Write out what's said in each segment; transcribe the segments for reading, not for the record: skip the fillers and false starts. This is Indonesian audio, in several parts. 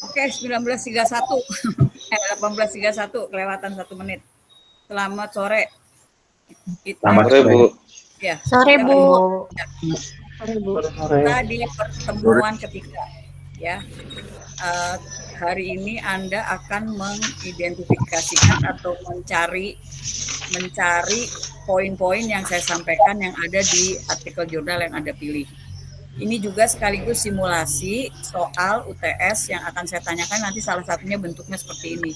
Oke, 19.31. 18.31 kelewatan 1 menit. Selamat sore. Selamat sore, Bu. Ya, Sore, kita, Bu. Sore, Bu. kita di pertemuan ketiga. Ya, hari ini Anda akan mengidentifikasikan atau mencari poin-poin yang saya sampaikan yang ada di artikel jurnal yang Anda pilih. Ini juga sekaligus simulasi soal UTS yang akan saya tanyakan nanti salah satunya bentuknya seperti ini.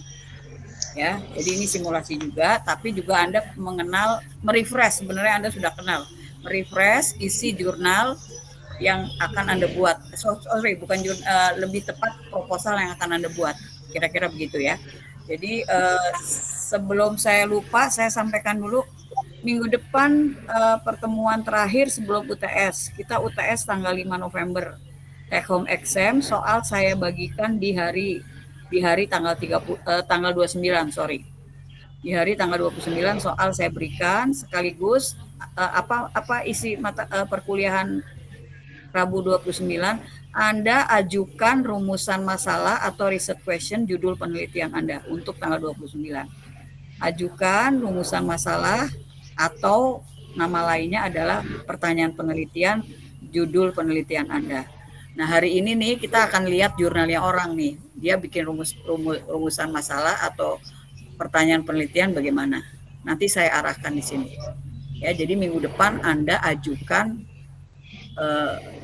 Ya, jadi ini simulasi juga, tapi juga Anda mengenal, merefresh, sebenarnya Anda sudah kenal, merefresh isi jurnal yang akan Anda buat. Sorry, bukan lebih tepat proposal yang akan Anda buat. Kira-kira begitu ya. Jadi sebelum saya lupa, saya sampaikan dulu minggu depan pertemuan terakhir sebelum UTS. Kita UTS tanggal 5 November. Take home exam soal saya bagikan di hari tanggal 29, sorry. Di hari tanggal 29 soal saya berikan sekaligus apa isi mata perkuliahan Rabu 29, Anda ajukan rumusan masalah atau research question judul penelitian Anda untuk tanggal 29. Ajukan rumusan masalah atau nama lainnya adalah pertanyaan penelitian judul penelitian Anda. Nah, hari ini nih kita akan lihat jurnalnya orang nih. Dia bikin rumusan masalah atau pertanyaan penelitian bagaimana. Nanti saya arahkan di sini. Ya, jadi minggu depan Anda ajukan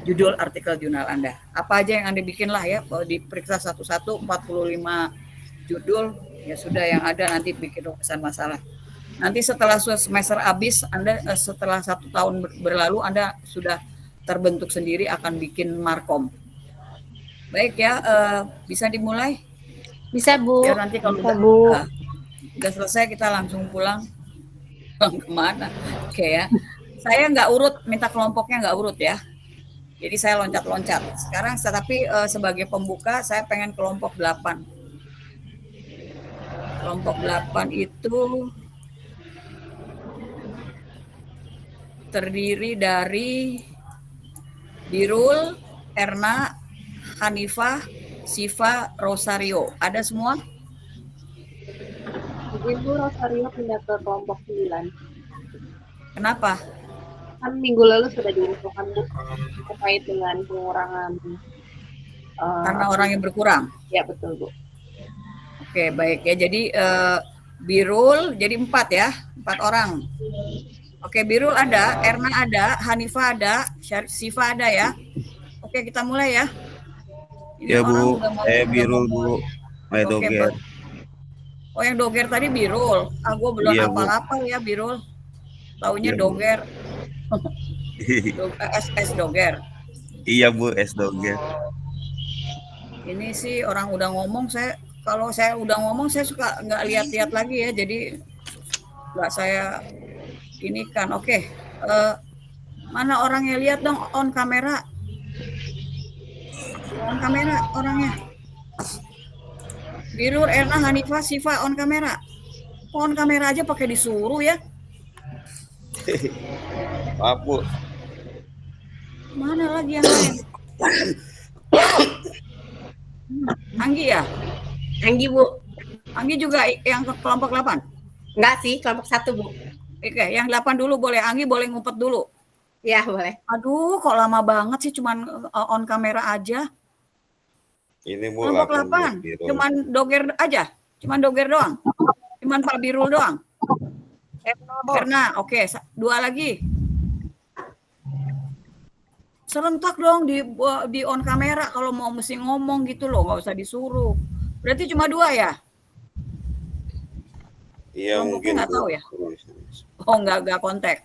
judul artikel jurnal Anda. Apa aja yang Anda bikin lah ya, kalau diperiksa satu-satu 45 judul, ya sudah yang ada nanti bikin rumusan masalah. Nanti setelah semester habis, Anda setelah 1 tahun berlalu, Anda sudah terbentuk sendiri akan bikin markom. Baik ya, bisa dimulai? Bisa, Bu. Ya nanti kalau udah selesai kita langsung pulang. Kemana? Oke ya. Saya nggak urut, minta kelompoknya nggak urut ya. Jadi saya loncat-loncat. Sekarang tapi sebagai pembuka saya pengen kelompok 8. Kelompok 8 itu terdiri dari Birul, Erna, Hanifah, Siva, Rosario. Ada semua? Ibu Rosario pindah ke kelompok 9. Kenapa? Kan minggu lalu sudah diusulkan, Bu, terkait dengan pengurangan. Karena orang yang berkurang? Ya, betul, Bu. Oke, baik ya. Jadi Birul jadi 4 ya, 4 orang. Oke, Birul ada, Erna ada, Hanifah ada, Siva ada ya. Oke, kita mulai ya. Ini ya, Bu. Birul, Bu. Doger. Oh, yang doger tadi Birul. Gue belum hafal-hafal ya Birul. Taunya doger. S doger. Iya, Bu, S doger. Ini sih orang udah ngomong, kalau saya udah ngomong saya suka nggak lihat-lihat lagi ya, jadi nggak saya ini kan. Oke, mana orangnya, lihat dong on kamera orangnya. Birul, Erna, Hanifah, Siva on kamera. On kamera aja pakai disuruh ya. Maaf, Bu. Mana lagi yang lain? Anggi ya? Anggi, Bu. Anggi juga yang ke kelompok 8? Enggak sih, kelompok 1, Bu. Oke, yang 8 dulu boleh. Anggi boleh ngumpet dulu. Ya, boleh. Aduh, kok lama banget sih cuman on kamera aja. Ini, Bu, kelompok 8. Cuman doger aja? Cuman doger doang? Cuman Pak Birul doang? Erna, oke. 2 lagi. Serentak dong di on kamera kalau mau mesti ngomong gitu loh, nggak usah disuruh. Berarti cuma 2 ya? Iya, mungkin nggak tahu ya. Oh, nggak kontak.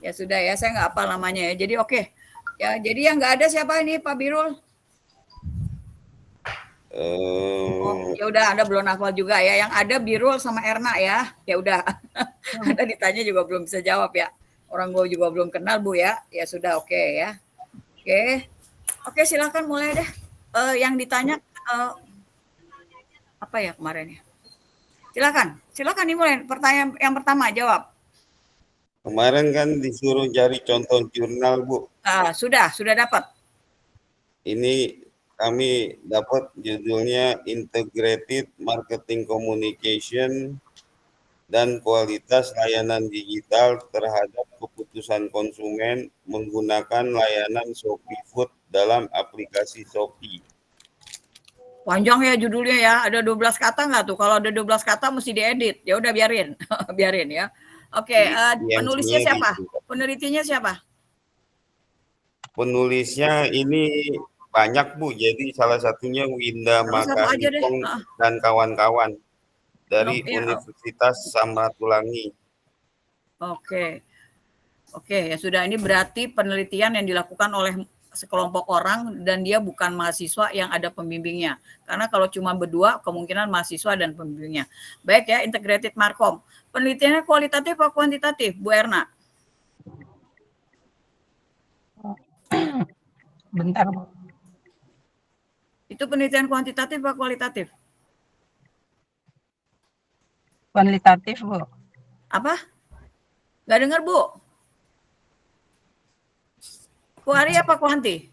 Ya sudah ya, saya nggak apa namanya ya. Jadi oke. Ya, jadi yang nggak ada siapa ini, Pak Birul? Oh, ya udah, Anda belum hafal juga ya. Yang ada Birul sama Erna ya. Ya udah. Anda ditanya juga belum bisa jawab ya. Orang gue juga belum kenal, Bu ya. Ya sudah, oke ya. Oke, silakan mulai deh. Yang ditanya apa ya kemarin ya? Silakan dimulai. Pertanyaan yang pertama, jawab. Kemarin kan disuruh cari contoh jurnal, Bu. Sudah dapat. Ini kami dapat judulnya Integrated Marketing Communication dan Kualitas Layanan Digital Terhadap Keputusan Konsumen Menggunakan Layanan Shopee Food dalam aplikasi Shopee. Panjang ya judulnya ya, ada 12 kata nggak tuh? Kalau ada 12 kata mesti diedit. Ya udah biarin, biarin ya. Oke, penulisnya siapa? Gitu. Penelitinya siapa? Penulisnya ini banyak Bu, jadi salah satunya Winda Makahipong dan kawan-kawan dari Universitas Samratulangi. Oke, ya sudah, ini berarti penelitian yang dilakukan oleh sekelompok orang dan dia bukan mahasiswa yang ada pembimbingnya. Karena kalau cuma berdua, kemungkinan mahasiswa dan pembimbingnya. Baik ya, Integrated Markom. Penelitiannya kualitatif atau kuantitatif, Bu Erna? Bentar, Bu. Itu penelitian kuantitatif atau kualitatif? Kualitatif, Bu. Apa? Nggak dengar, Bu? Kuari apa kuanti?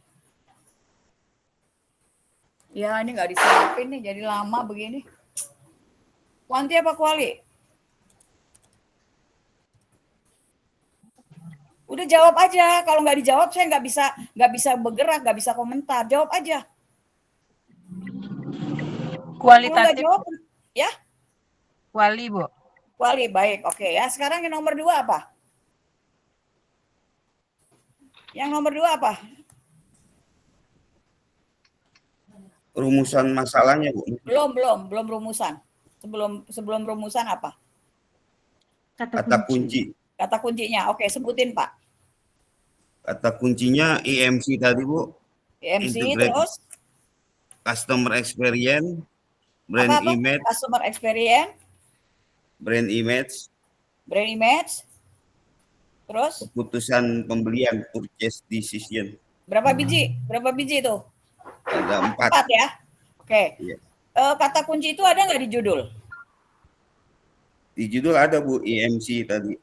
Ya, ini nggak disiapin nih, jadi lama begini. Kuanti apa kuali? Udah jawab aja. Kalau nggak dijawab, saya nggak bisa bergerak, nggak bisa komentar. Jawab aja. Kualitatif. Jawab, ya? Kuali, Bu. Kuali, baik. Oke ya. Sekarang yang nomor 2 apa? Yang nomor 2 apa? Rumusan masalahnya, Bu. Belum rumusan. Sebelum rumusan apa? Kata kunci. Kata kuncinya. Oke, sebutin, Pak. Kata kuncinya IMC tadi, Bu. IMC terus? Customer Experience, Brand Image. Customer Experience. Brand Image. Terus? Keputusan pembelian, purchase decision. Berapa biji itu? Ada 4. 4 ya? Oke. Iya. Kata kunci itu ada nggak di judul? Di judul ada, Bu, IMC tadi.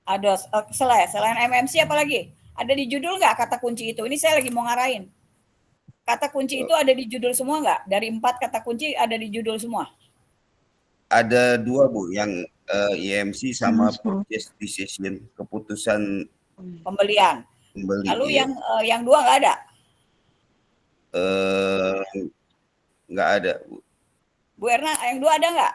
Ada. Selain MMC apa lagi? Ada di judul nggak kata kunci itu? Ini saya lagi mau ngarahin. Kata kunci itu ada di judul semua nggak? Dari 4 kata kunci ada di judul semua? Ada 2, Bu, yang IMC sama purchase decision, keputusan pembelian. Lalu iya. yang 2 nggak ada? Nggak ada, Bu. Bu Erna, yang 2 ada nggak?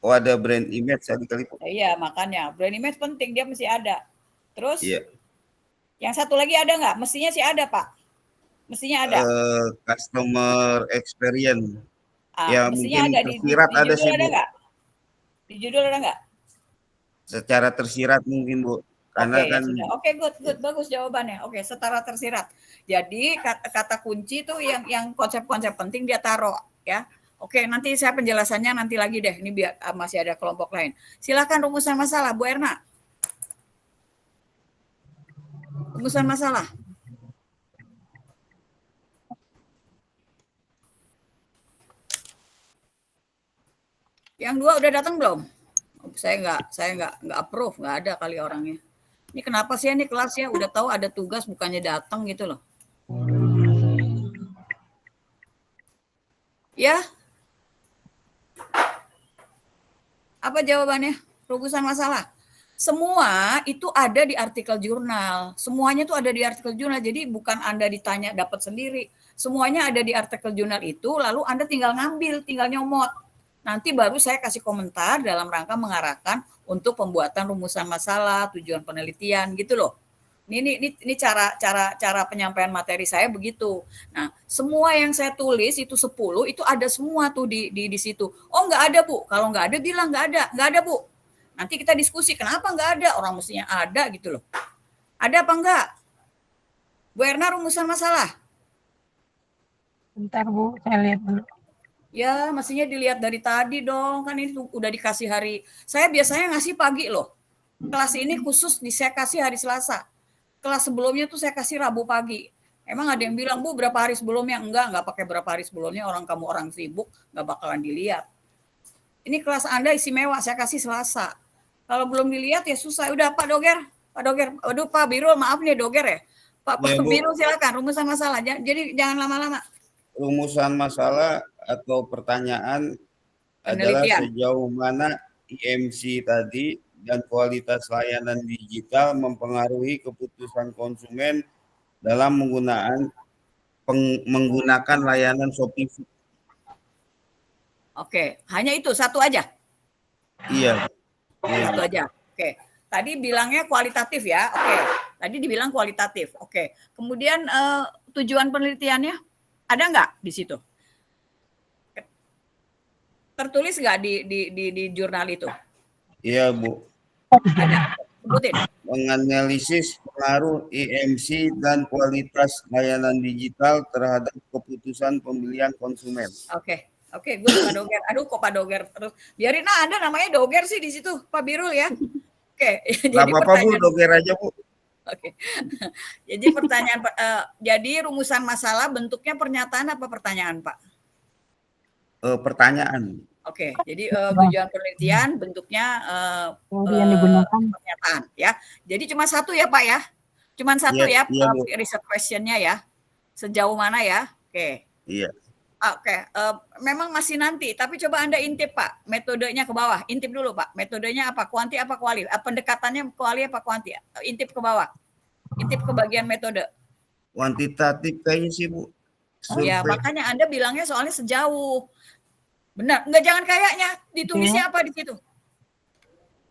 Oh, ada brand image tadi kali, Bu. Iya, makanya brand image penting, dia mesti ada. Terus? Iya. Yang satu lagi ada nggak? Mestinya sih ada, Pak. Mestinya ada. Customer experience. Ya, mestinya mungkin ada tersirat di ada judul sih, ada Bu. nggak? Di judul ada nggak? Secara tersirat mungkin, Bu. Karena Oke, kan ya Oke, good, bagus jawabannya. Oke, setara tersirat. Jadi kata kunci itu yang konsep-konsep penting dia taruh ya. Oke, nanti saya penjelasannya nanti lagi deh. Ini biar masih ada kelompok lain. Silakan rumusan masalah, Bu Erna. Rumusan masalah. Yang 2 udah datang belum? Saya nggak approve, nggak ada kali orangnya. Ini kenapa sih ini kelas ya? Udah tahu ada tugas bukannya datang gitu loh. Ya? Apa jawabannya? Rumusan masalah. Semua itu ada di artikel jurnal. Semuanya itu ada di artikel jurnal. Jadi bukan Anda ditanya dapat sendiri. Semuanya ada di artikel jurnal itu, lalu Anda tinggal ngambil, tinggal nyomot. Nanti baru saya kasih komentar dalam rangka mengarahkan untuk pembuatan rumusan masalah, tujuan penelitian gitu loh. Ini cara penyampaian materi saya begitu. Nah, semua yang saya tulis itu 10 itu ada semua tuh di situ. Oh, nggak ada, Bu. Kalau nggak ada bilang nggak ada, Bu. Nanti kita diskusi kenapa nggak ada, orang mestinya ada gitu loh. Ada apa enggak? Bu Erna, rumusan masalah. Bentar, Bu, saya lihat dulu. Ya, mestinya dilihat dari tadi dong. Kan ini udah dikasih hari. Saya biasanya ngasih pagi loh. Kelas ini khusus saya kasih hari Selasa. Kelas sebelumnya tuh saya kasih Rabu pagi. Emang ada yang bilang, Bu, berapa hari sebelumnya? Enggak pakai berapa hari sebelumnya. Kamu orang sibuk, nggak bakalan dilihat. Ini kelas Anda istimewa, saya kasih Selasa. Kalau belum dilihat ya susah. Udah Pak Doger. Aduh Pak Birul, maaf nih Doger ya. Pak Ya, Bu. Biru silakan rumusan masalah. Jadi jangan lama-lama. Rumusan masalah atau pertanyaan adalah Penelitian. sejauh mana IMC tadi dan kualitas layanan digital mempengaruhi keputusan konsumen dalam menggunakan layanan Shopee Food. Oke, hanya itu satu aja. Iya. Iya. Satu aja. Oke. Tadi bilangnya kualitatif ya. Oke. Tadi dibilang kualitatif. Oke. Kemudian tujuan penelitiannya ada nggak di situ? Tertulis nggak di jurnal itu? Iya, Bu. Ada. Sebutin. Menganalisis pengaruh IMC dan kualitas layanan digital terhadap keputusan pembelian konsumen. Oke. Oke, gue Pak Doger. Aduh, kok Pak Doger terus. Biarin ada namanya Doger sih di situ, Pak Birul ya. Oke. Nggak apa-apa, Bu, Doger aja, Bu. Oke. Jadi pertanyaan, jadi rumusan masalah bentuknya pernyataan apa pertanyaan, Pak? Pertanyaan. Oke, jadi tujuan penelitian bentuknya yang digunakan pernyataan ya. Jadi cuma satu ya Pak ya, cuma satu Iya, ya iya, Bu. research questionnya ya. Sejauh mana ya? Oke. Iya. Oke, memang masih nanti, tapi coba Anda intip Pak, metodenya ke bawah. Intip dulu Pak, metodenya apa? Kuanti apa kuali? Pendekatannya kuali apa kuanti? Intip ke bawah. Intip ke bagian metode. Kuantitatif kayaknya sih, Bu. Ya, Survei. makanya Anda bilangnya soalnya sejauh. Benar, enggak jangan kayaknya, ditulisnya apa di situ?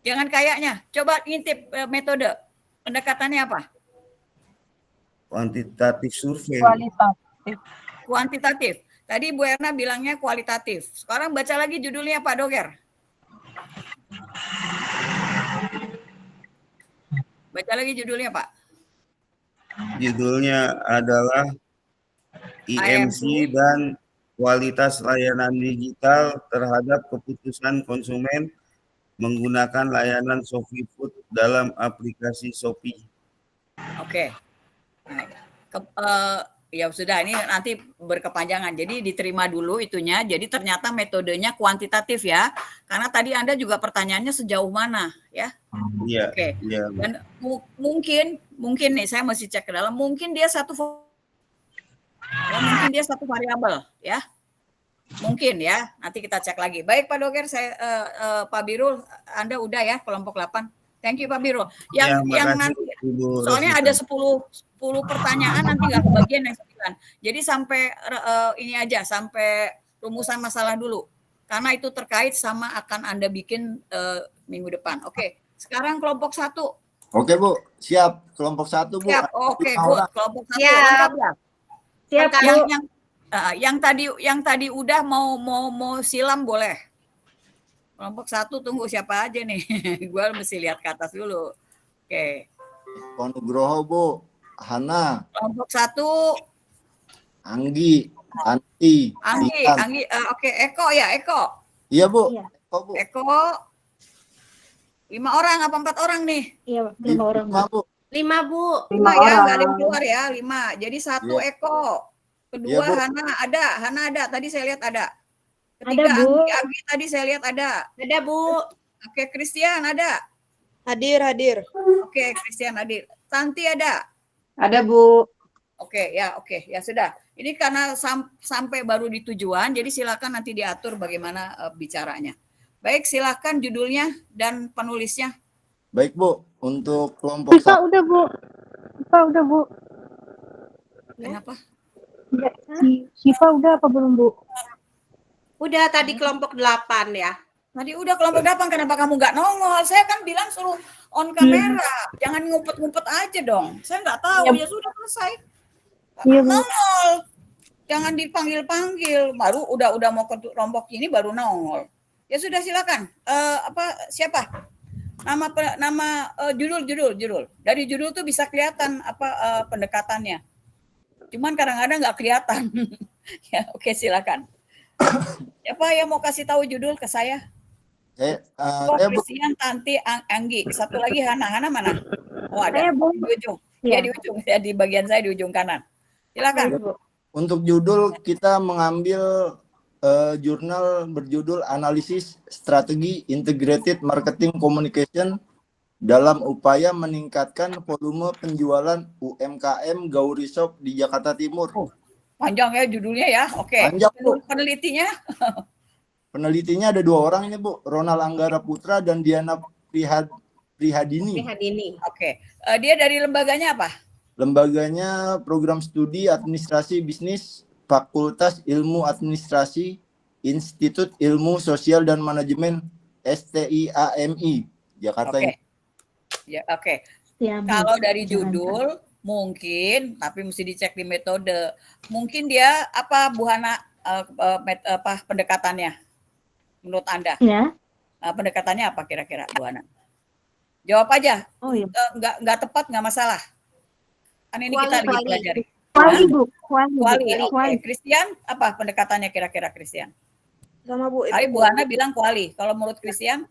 Jangan kayaknya, coba ngintip metode. Pendekatannya apa? Kuantitatif survei. kualitatif. Kuantitatif. Tadi Bu Erna bilangnya kualitatif. Sekarang baca lagi judulnya Pak Doger. Baca lagi judulnya Pak. Judulnya adalah IMC dan kualitas layanan digital terhadap keputusan konsumen menggunakan layanan Shopee Food dalam aplikasi Shopee. Oke. Ya sudah, ini nanti berkepanjangan. Jadi diterima dulu itunya. Jadi ternyata metodenya kuantitatif ya. Karena tadi Anda juga pertanyaannya sejauh mana ya. Iya. Oke. Iya. Dan mungkin nih saya mesti cek ke dalam. Mungkin dia satu variabel ya. Mungkin ya. Nanti kita cek lagi. Baik Pak Doger, saya Pak Birul, Anda udah ya kelompok 8. Thank you Pak Birul. Yang nanti soalnya ada 10 pertanyaan nanti nggak kebagian yang 9. Jadi sampai ini aja, sampai rumusan masalah dulu. Karena itu terkait sama akan Anda bikin minggu depan. Oke, sekarang kelompok 1. Oke Bu, siap. Kelompok 1 Bu. Siap, oke, good. Kelompok 1 Siap. lengkap ya? Siap, Yang tadi udah mau silam boleh. Kelompok 1 tunggu siapa aja nih. Gue mesti lihat ke atas dulu. Oke. Nugroho Bu. Hana. Kelompok 1 Anggi. Anti. Anggi, oke, Eko ya, Eko. Iya Bu. Iya. Eko Bu. Eko 5 orang apa 4 orang nih? Iya, 5 orang. 5 Bu. 5 Bu. 5 ya, nggak ada yang keluar ya, 5. Jadi 1 Iya. Eko. Kedua Iya, Bu. Hana ada. Tadi saya lihat ada. Ketiga Ada, Bu. Anggi tadi saya lihat ada. Ada Bu. Oke, Christian ada. Hadir. Oke, Christian hadir. Tanti ada. Ada Bu. Oke, ya sudah. Ini karena sampai baru di tujuan, jadi silakan nanti diatur bagaimana bicaranya. Baik, silakan judulnya dan penulisnya. Baik Bu, untuk kelompok Siva 1. udah Bu. Siva udah Bu. Kenapa? Siva udah apa belum Bu? Udah tadi kelompok 8 ya. Tadi udah kelompok 8, kenapa kamu nggak nongol? Saya kan bilang suruh on kamera, jangan ngumpet-ngumpet aja dong. Saya nggak tahu, ya sudah selesai. Iya, Bu. Nongol, jangan dipanggil-panggil. Baru udah mau ke kelompok ini baru nongol. Ya sudah silakan. Siapa? Nama judul. Dari judul tuh bisa kelihatan apa pendekatannya. Cuman kadang-kadang nggak kelihatan. Ya, oke silakan. Siapa yang mau kasih tahu judul ke saya? Saya Bu. Christian, Tanti, Anggi. Satu lagi Hana. Hana mana? Oh ada. Saya, Bu. Di ujung. Ya di ujung. Ya di bagian saya di ujung kanan. Silakan. Untuk judul kita mengambil jurnal berjudul Analisis Strategi Integrated Marketing Communication dalam upaya meningkatkan volume penjualan UMKM Gauri Shop di Jakarta Timur. Oh, panjang ya judulnya ya. Oke. Panjang, Bu. Penelitinya? Penelitinya ada 2 orang ini, Bu. Ronald Anggara Putra dan Diana Prihadini. Oke. Dia dari lembaganya apa? Lembaganya Program Studi Administrasi Bisnis, Fakultas Ilmu Administrasi, Institut Ilmu Sosial dan Manajemen STIAMI, Jakarta. Oke. Ya, oke. Ya, Bu. Kalau dari judul mungkin, tapi mesti dicek di metode. Mungkin dia apa Bu Hana apa pendekatannya menurut Anda? Ya. Pendekatannya apa kira-kira Bu Hana? Jawab aja. Oh iya. Nggak tepat nggak masalah. Kan ini kita lagi pelajari. Kuali, Bu. Kuali. Oke. Christian apa pendekatannya kira-kira Christian? Sama Bu. Tadi Bu Hana bilang kuali. Kalau menurut Christian?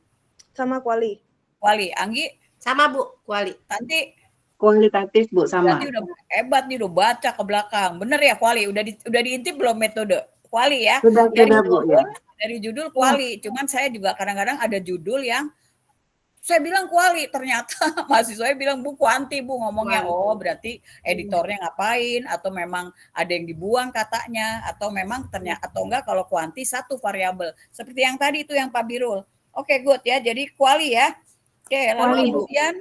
Sama kuali. Kuali. Anggi? Sama Bu, kuali. Tanti? Kualitatif, Bu, sama. Berarti udah hebat nih, udah baca ke belakang. Bener ya kuali? Udah diintip belum metode? Kuali ya? Sudah, Bu, ya. Dari judul kuali. Cuman saya juga kadang-kadang ada judul yang saya bilang kuali, ternyata mahasiswa bilang Bu kuanti, Bu ngomongnya. Oh, berarti editornya ngapain, atau memang ada yang dibuang katanya, atau memang ternyata, atau enggak kalau kuanti satu variabel. Seperti yang tadi itu yang Pak Birul. Oke, good ya. Jadi kuali ya. Oke, lalu kemudian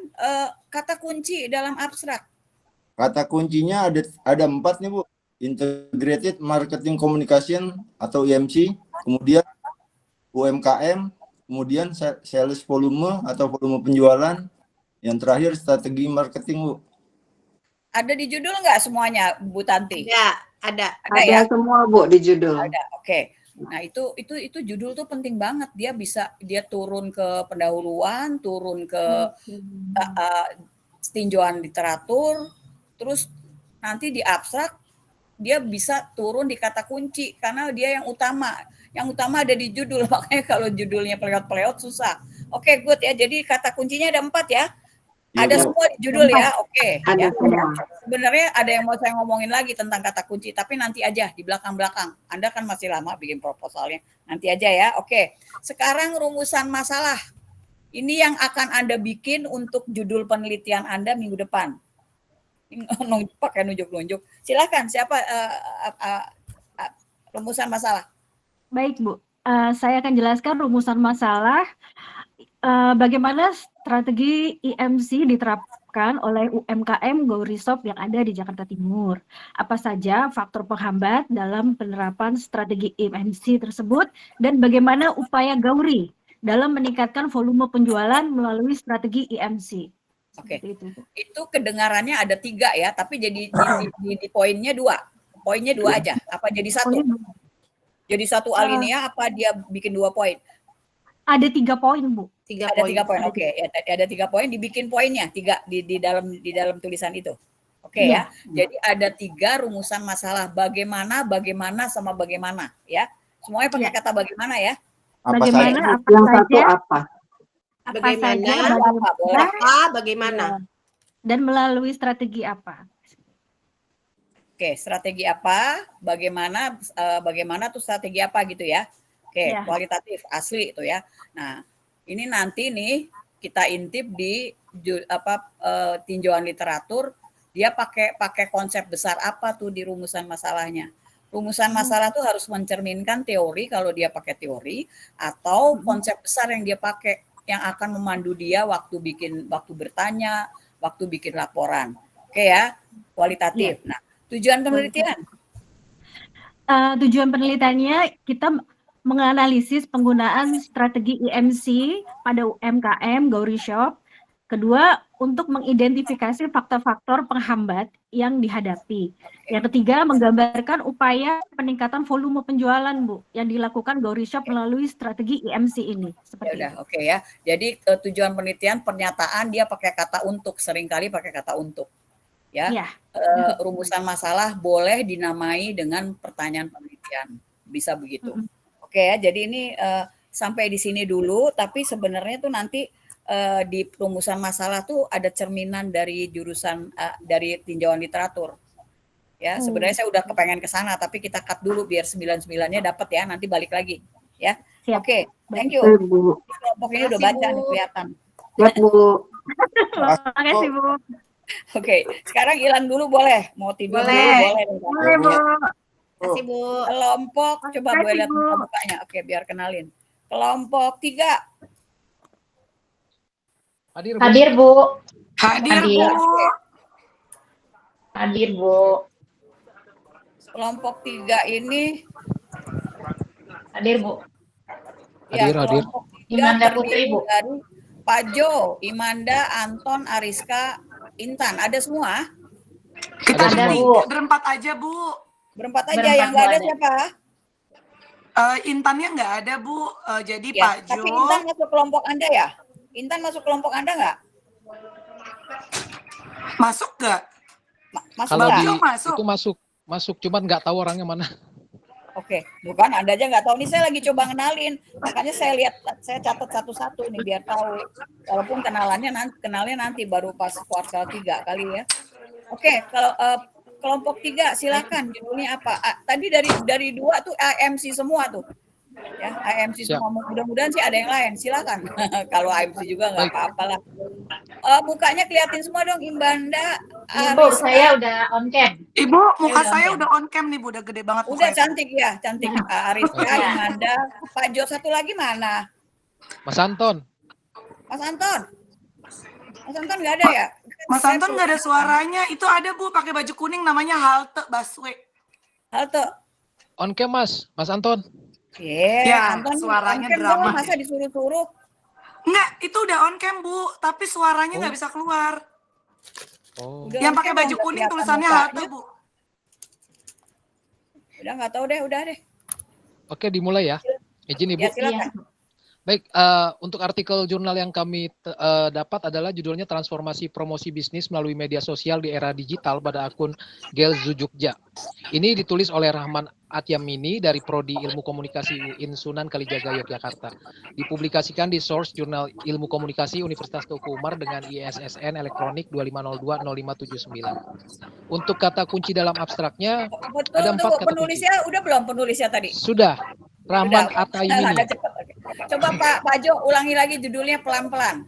kata kunci dalam abstrak. Kata kuncinya ada 4 nih, Bu. Integrated Marketing Communication atau IMC, kemudian UMKM, kemudian sales volume atau volume penjualan, yang terakhir strategi marketing, Bu. Ada di judul nggak semuanya, Bu Tanti? Ya, ada. Ada ya? Semua, Bu, di judul. Ada. Oke. Nah, itu judul tuh penting banget. Dia turun ke pendahuluan, turun ke tinjauan literatur, terus nanti di abstrak dia bisa turun di kata kunci karena dia yang utama. Yang utama ada di judul, makanya kalau judulnya peleot-peleot susah. Oke, good ya. Jadi kata kuncinya ada 4 ya. Ada semua di judul ya. Oke. Ada Ya. semua. Sebenarnya ada yang mau saya ngomongin lagi tentang kata kunci, tapi nanti aja di belakang-belakang. Anda kan masih lama bikin proposalnya. Nanti aja ya. Oke. Sekarang rumusan masalah. Ini yang akan Anda bikin untuk judul penelitian Anda minggu depan. Pakai nunjuk-nunjuk. Silakan siapa rumusan masalah? Baik, Bu. Saya akan jelaskan rumusan masalah bagaimana strategi IMC diterapkan oleh UMKM Gauri Shop yang ada di Jakarta Timur. Apa saja faktor penghambat dalam penerapan strategi IMC tersebut dan bagaimana upaya Gauri dalam meningkatkan volume penjualan melalui strategi IMC. Oke. Itu kedengarannya ada 3 ya, tapi jadi di poinnya 2. Poinnya 2 aja. Apa jadi 1? Jadi 1 alinea apa dia bikin 2 poin? Ada 3 poin, Bu. 3 Ada poin. 3 poin. Oke, ya, ada 3 poin dibikin poinnya 3 di dalam tulisan itu. Oke ya. Jadi ada 3 rumusan masalah bagaimana sama bagaimana ya. Semuanya pakai kata bagaimana ya. Bagaimana apa Yang saja? satu apa? Bagaimana? Bagaimana? Dan melalui strategi apa? Oke, strategi apa? Bagaimana tuh strategi apa gitu ya? Oke, Ya. kualitatif asli itu ya. Nah, ini nanti nih kita intip di tinjauan literatur. Dia pakai konsep besar apa tuh di rumusan masalahnya? Rumusan masalah tuh harus mencerminkan teori kalau dia pakai teori atau konsep besar yang dia pakai yang akan memandu dia waktu bertanya, waktu bikin laporan. Oke ya, kualitatif. Nah, tujuan penelitian. Tujuan penelitiannya kita menganalisis penggunaan strategi IMC pada UMKM Gauri Shop. Kedua, untuk mengidentifikasi faktor-faktor penghambat yang dihadapi. Yang ketiga, menggambarkan upaya peningkatan volume penjualan, Bu, yang dilakukan Gauri Shop melalui strategi IMC ini. Seperti Ya udah, oke ya. Jadi tujuan penelitian pernyataan dia pakai kata untuk, seringkali pakai kata untuk. Ya. Ya. Rumusan masalah boleh dinamai dengan pertanyaan penelitian. Bisa begitu. Oke ya, jadi ini sampai di sini dulu, tapi sebenarnya tuh nanti di rumusan masalah tuh ada cerminan dari jurusan dari tinjauan literatur. Ya, sebenarnya saya udah kepengen ke sana, tapi kita cut dulu biar 9-9-nya dapat ya, nanti balik lagi. Ya. Siap. Oke, thank you. Baik, Bu. Kelompok ini udah baca nih kelihatan. Siap, Bu. Makasih, Bu. Oke, sekarang hilang dulu boleh. Mau tidur Boleh. dulu boleh. Boleh, Bu. Kasih Bu. Kelompok, coba Makasih, boleh lihat Bu. muka-mukanya. Oke, biar kenalin. Kelompok 3. Hadir, Bu. Hadir, Bu. Hadir, Hadir. Bu. Hadir, Bu. Kelompok 3 ini Hadir, Bu. Hadir, hadir. kelompok 3 Imanda Putri, terdiri Bu. dari Pak Jo, Imanda, Anton, Ariska, Intan. Ada semua? Kita Ada, bertiga, Bu. berempat aja, Bu. Berempat aja. Berempat, Yang nggak Bu, ada ada. siapa? Intannya nggak ada, Bu. Jadi Ya, Pak tapi Jo. Intan masuk kelompok Anda ya? Intan masuk kelompok Anda nggak? Masuk nggak? Masuk Kalau nggak? di Masuk. itu masuk, cuman nggak tahu orangnya mana. Oke, bukan Anda aja nggak tahu. Nih saya lagi coba kenalin, makanya saya lihat, saya catat satu-satu nih biar tahu. Walaupun kenalnya nanti baru pas kuartal 3 kali ya. Oke, kalau kelompok 3 silakan judulnya apa? Tadi dari 2 tuh AMC semua tuh. Ya, AMC Siap. semua. Mudah-mudahan sih ada yang lain. Silakan. Kalau AMC juga nggak Baik. apa-apalah. Mukanya kelihatin semua dong, Imbanda. Ibu, saya udah on cam. Ibu, muka udah, saya oke. udah on cam nih, Bu. Udah gede banget Udah mukanya. cantik ya, cantik. Ariska, Iya. Imanda, Pak Jo satu lagi mana? Mas Anton. Mas Anton. Mas Anton nggak ada ya? Mas Saya Anton nggak ada suaranya. Itu ada, Bu, pakai baju kuning namanya Halte Busway. Halte. On cam, Mas Anton. Ya, Anton suaranya on cam drama. dong, masa disuruh-suruh? Enggak, itu udah on cam, Bu. Tapi suaranya nggak bisa keluar. Oh. Udah Yang on pakai cam, baju nggak kuning kelihatan tulisannya mukanya. Halte, Bu. Udah nggak tahu deh, udah deh. Oke, dimulai ya. Izin Ibu. Ya silakan. Baik, untuk artikel jurnal yang kami dapat adalah judulnya Transformasi Promosi Bisnis Melalui Media Sosial di Era Digital pada akun Gelzu Jogja. Ini ditulis oleh Rahman Atyamini dari Prodi Ilmu Komunikasi UIN Sunan Kalijaga, Yogyakarta. Dipublikasikan di Source Jurnal Ilmu Komunikasi Universitas Teuku Umar dengan ISSN elektronik 2502-0579. Untuk kata kunci dalam abstraknya, ada 4 kata kunci. Penulisnya udah belum penulisnya tadi? Sudah, Rahman Udah. Atyamini. Ada cepet. Oke. Coba Pak Jo ulangi lagi judulnya pelan-pelan.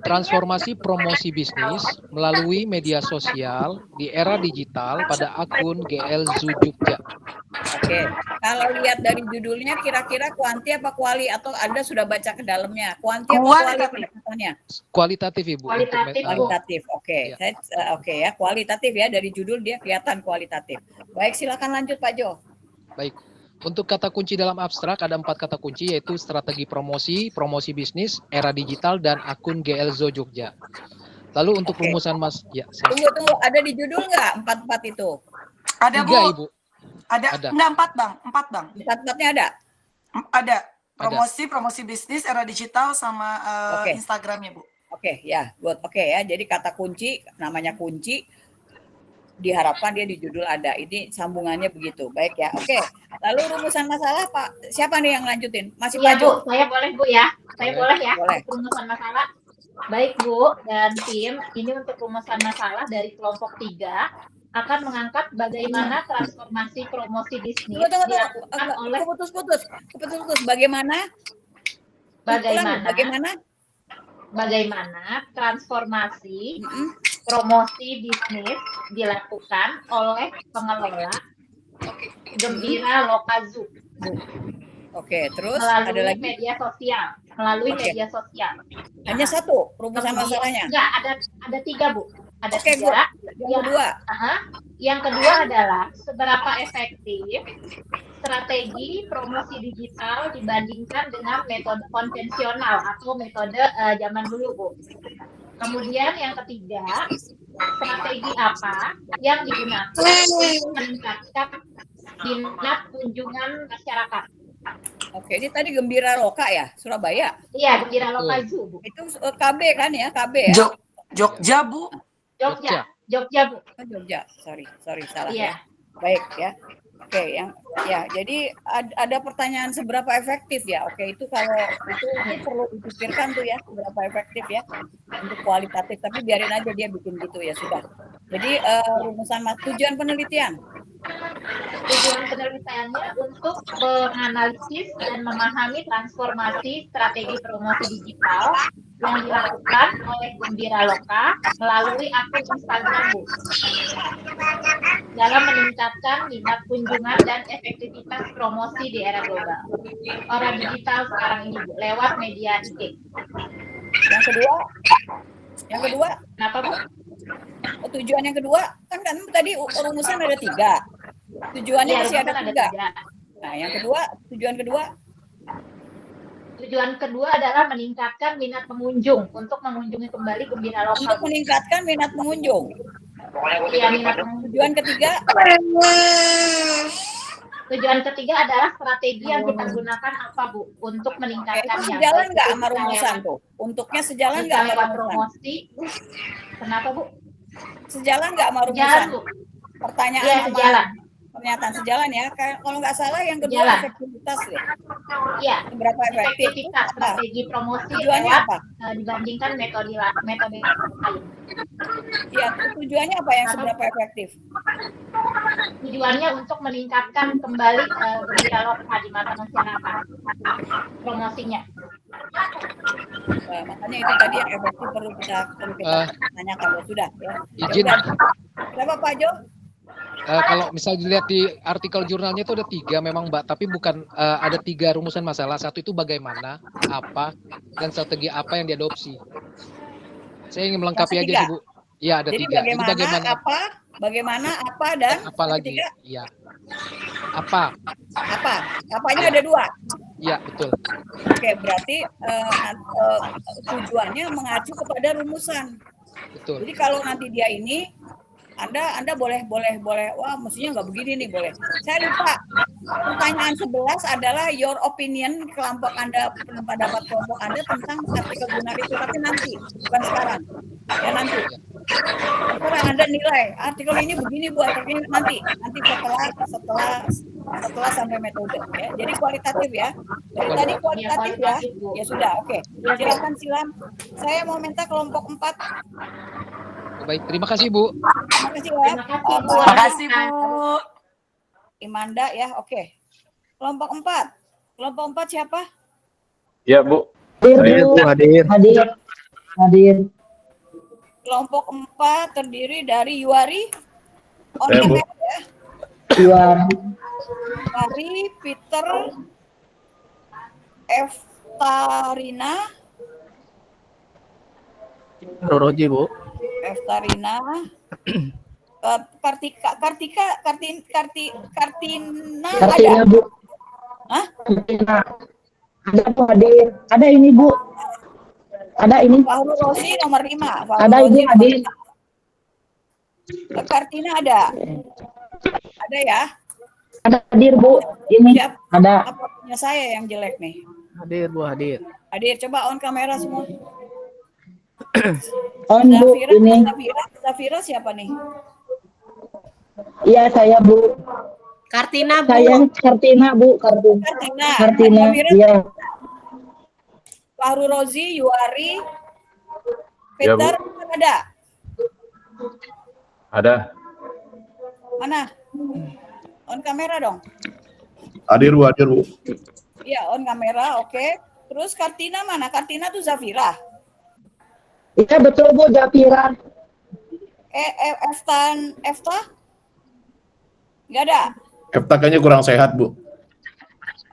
Transformasi Promosi Bisnis melalui media sosial di era digital pada akun GLZU Jogja. Oke, kalau lihat dari judulnya kira-kira kuanti apa kuali atau Anda sudah baca ke dalamnya? Kuanti apa kuali penjelasannya? Kualitatif, Ibu. Kualitatif, Bu. Kualitatif. Oke. Ya. Oke ya, kualitatif ya, dari judul dia kelihatan kualitatif. Baik, silakan lanjut Pak Jo. Baik. Untuk kata kunci dalam abstrak ada 4 kata kunci yaitu strategi promosi, promosi bisnis, era digital, dan akun GLZO Jogja. Lalu untuk Oke. rumusan Mas, ya. Tunggu, ada di judul nggak 4 itu? Ada, 3, Bu. Ibu. Ada. Ada. Enggak, 4, Bang. 4, Bang. 4-4-nya ada? Ada. Promosi bisnis, era digital, sama Oke. Instagramnya, Bu. Oke, ya, good. Oke ya. Jadi kata kunci, namanya kunci, diharapkan dia di judul ada. Ini sambungannya begitu. Baik ya. Oke. Lalu rumusan masalah Pak, siapa nih yang lanjutin? Masih Iya, Pak Jo? Bu. Saya boleh, Bu ya. Saya boleh ya. Boleh. Untuk rumusan masalah. Baik, Bu dan tim. Ini untuk rumusan masalah dari kelompok 3 akan mengangkat bagaimana transformasi promosi bisnis Tunggu. dilakukan oleh Putus. Bagaimana? bagaimana transformasi promosi bisnis dilakukan oleh pengelola Gembira Lokazu Oke, terus melalui ada lagi? media sosial. Oke. Hanya satu rumusan masalahnya? Enggak, ada 3, Bu. Ada Oke, 3. Yang kedua? Yang kedua adalah seberapa efektif strategi promosi digital dibandingkan dengan metode konvensional atau metode zaman dulu, Bu. Kemudian yang ketiga, strategi apa yang digunakan untuk meningkatkan minat kunjungan masyarakat. Oke, ini tadi Gembira Loka ya, Surabaya? Iya, Gembira Loka Zoo, Bu. Itu KB kan ya, KB ya? Jogja, Bu. Jogja, Bu. Oh, Jogja, sorry salah. Iya. Ya. Baik ya. Oke, jadi ada pertanyaan seberapa efektif ya? Oke, itu kalau itu perlu dipikirkan tuh ya, seberapa efektif ya untuk kualitatif. Tapi biarin aja dia bikin gitu ya sudah. Jadi rumusan tujuan penelitian. Tujuan penelitiannya untuk menganalisis dan memahami transformasi strategi promosi digital yang dilakukan oleh Gembira Loka melalui akun Instagram, Bu, dalam meningkatkan minat kunjungan dan efektivitas promosi di era global. Era digital sekarang ini, Bu, lewat media IG. Yang kedua, Kenapa, Bu? tujuan yang kedua kan tadi rumusan ada 3. Tujuannya Iya, masih ada rumusan 3. 3. Nah, yang kedua, tujuan kedua adalah meningkatkan minat pengunjung untuk mengunjungi kembali Gembira Loka. untuk meningkatkan minat pengunjung. Iya, minat pengunjung. Tujuan ketiga adalah strategi yang kita gunakan apa, Bu, untuk meningkatkannya. Sejalan nggak sama rumusan tuh? Untuknya sejalan nggak sama rumusan? Promosi. Kenapa, Bu? Sejalan nggak sama rumusan? Sejalan, Bu. Pertanyaan Iya, sama sejalan. Pernyataan sejalan ya. Kalau nggak salah yang kedua Sejalan. efektivitas ya. Iya. Seberapa efektif? Efektivitas strategi promosi Tujuannya lewat apa? Dibandingkan metode lain. Iya, tujuannya apa yang seberapa efektif? Tujuannya untuk meningkatkan kembali Gembira Loka di mata masyarakat. Promosinya. Nah, makanya itu tadi yang efektif perlu kita tanyakan. Ya sudah ya. Izin. Kenapa Pak Jo? Kalau misalnya dilihat di artikel jurnalnya itu ada 3 memang Mbak, tapi bukan ada 3 rumusan masalah. Satu itu bagaimana, apa, dan strategi apa yang diadopsi. Saya ingin melengkapi aja sih Bu. Iya ada 3. Jadi bagaimana, apa, dan apa lagi? Iya. Apa? Apanya ada 2. Iya betul. Oke, berarti tujuannya mengacu kepada rumusan. Betul. Jadi kalau nanti dia ini Anda boleh, wah mestinya nggak begini nih, boleh. Saya lupa. Pertanyaan 11 adalah your opinion kelompok Anda, pendapat kelompok Anda tentang artikel jurnal itu, tapi nanti, bukan sekarang. Ya nanti. Sekarang Anda nilai artikel ini begini Bu, artikel ini nanti setelah sampai metode. Ya. Jadi kualitatif ya. Dari tadi kualitatif ya. Ya sudah, oke. Silakan. Saya mau minta kelompok 4. Baik, terima kasih Bu. Terima kasih ya. Terima kasih Bu. Imanda ya, oke. Kelompok 4. Kelompok 4 siapa? Ya Bu. Hadir, Bu. Hadir. Kelompok 4 terdiri dari Yuari, Saya, Bu. ya. Yuari, Peter, Eftarina, Roroji Bu. Eftarina, Kartina Kartina, ada? Bu. Hah? Kartina. Ada Bu, hadir. Ada ini Bu. Ada ini. Fahru Rosi nomor 5. Ada Ibu hadir. Kartina ada? Ada ya? Ada hadir Bu. Ini ada. Apa punya saya yang jelek nih? Hadir Bu, hadir. Hadir, coba on kamera semua. On Bu, ini. Zafira siapa nih? Iya saya Bu. Kartina Bu. Saya Kartina Bu, Kartina. Zafira, Iya. Fahru Rozi, Yuari, Ya, Peter, ada? Ada. Mana? On kamera dong. Hadir Bu. Iya, on kamera, oke. Terus Kartina mana? Kartina tuh Zafira. Iya betul Bu, Zafira. Efta? Nggak ada? Efta kayaknya kurang sehat Bu.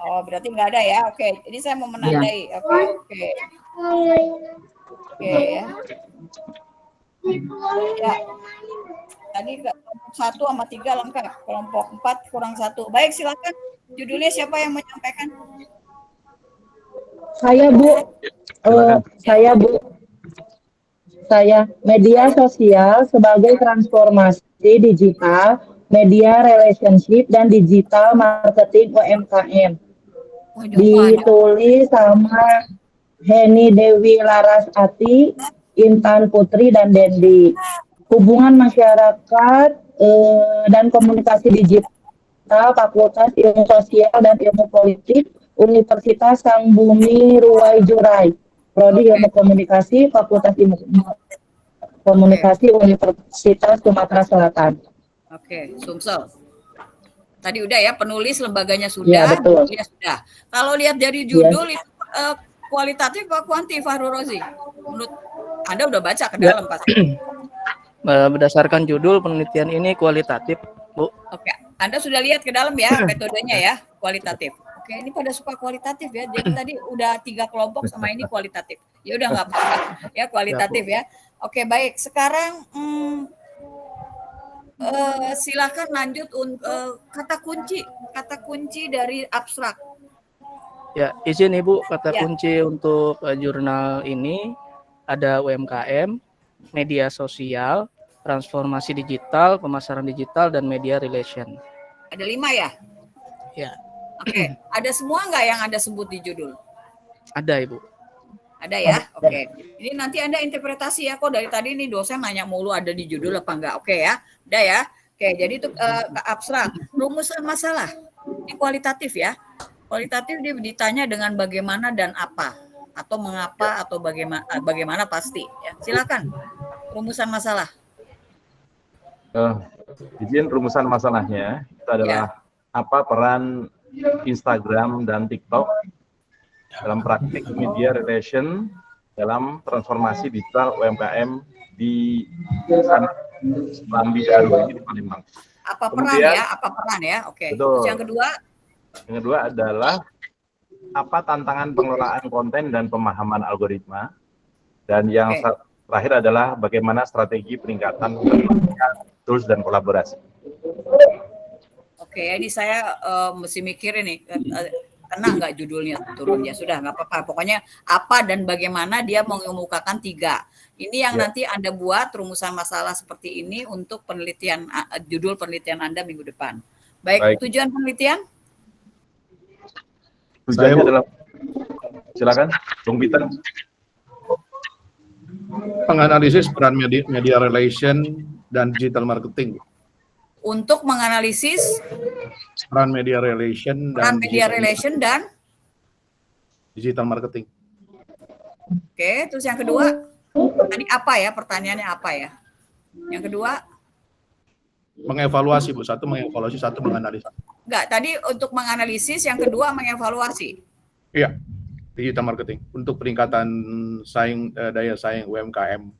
Oh, berarti nggak ada ya. Oke, jadi saya mau menandai. Oke. Oke ya. Ya. Tadi kelompok 1 sama 3 lengkap. Kelompok 4 kurang 1. Baik, silakan. Judulnya siapa yang menyampaikan? Saya Bu. Saya media sosial sebagai transformasi digital, media relationship dan digital marketing UMKM. Ditulis sama Heni Dewi Larasati, Intan Putri dan Dendi. Hubungan masyarakat dan komunikasi digital, Fakultas Ilmu Sosial dan Ilmu Politik, Universitas Sang Bumi Ruwai Jurai. Prodi Ilmu Komunikasi, Fakultas Ilmu Komunikasi, Universitas Sumatera Selatan. Oke, Sumsel. Tadi udah ya, penulis lembaganya sudah, Ya, betul. ya sudah. Kalau lihat dari judul itu kualitatif apa kuanti, Fahru Rozi? Menurut Anda udah baca ke dalam pasti. Berdasarkan judul penelitian ini kualitatif, Bu. Oke, Anda sudah lihat ke dalam ya metodenya ya, kualitatif. Oke, ini pada suka kualitatif ya. Jadi tadi udah 3 kelompok sama ini kualitatif. Ya udah nggak apa-apa ya, kualitatif ya. Oke, baik. Sekarang silakan lanjut kata kunci dari abstrak. Ya, izin Ibu, kata Ya. kunci untuk jurnal ini ada UMKM, media sosial, transformasi digital, pemasaran digital, dan media relation. Ada 5 ya? Ya, Oke, ada semua nggak yang Anda sebut di judul? ada Ibu. Ada ya? Oke. Ini nanti Anda interpretasi ya, kok dari tadi nih dosen nanya mulu ada di judul apa enggak. Oke ya? Udah ya? Oke, jadi itu abstrak. Rumusan masalah. Ini kualitatif ya. Kualitatif dia ditanya dengan bagaimana dan apa. Atau mengapa atau bagaimana pasti. Ya. Silakan. Rumusan masalah. Izin rumusan masalahnya itu adalah apa peran Instagram dan TikTok dalam praktik media relation dalam transformasi digital UMKM di Serambi Daru ini di Palembang. Apa peran ya? Apa peran ya? Oke. Betul. Terus yang kedua? Yang kedua adalah apa tantangan pengelolaan konten dan pemahaman algoritma. Dan yang terakhir adalah bagaimana strategi peningkatan tools dan kolaborasi. Oke, ini saya mesti mikir ini, kena nggak judulnya turunnya, sudah nggak apa-apa. Pokoknya apa dan bagaimana dia mengemukakan 3. Ini yang nanti Anda buat rumusan masalah seperti ini untuk penelitian, judul penelitian Anda minggu depan. Baik. Tujuan penelitian? Tujuannya adalah, silakan, Bung Peter. Penganalisis peran media relation dan digital marketing. Untuk menganalisis peran media relation dan digital marketing. Oke, terus yang kedua tadi apa ya, pertanyaannya apa ya? Yang kedua mengevaluasi, Bu. Satu mengevaluasi, satu menganalisis. Enggak, tadi untuk menganalisis, yang kedua mengevaluasi. Iya, digital marketing untuk peningkatan daya saing UMKM.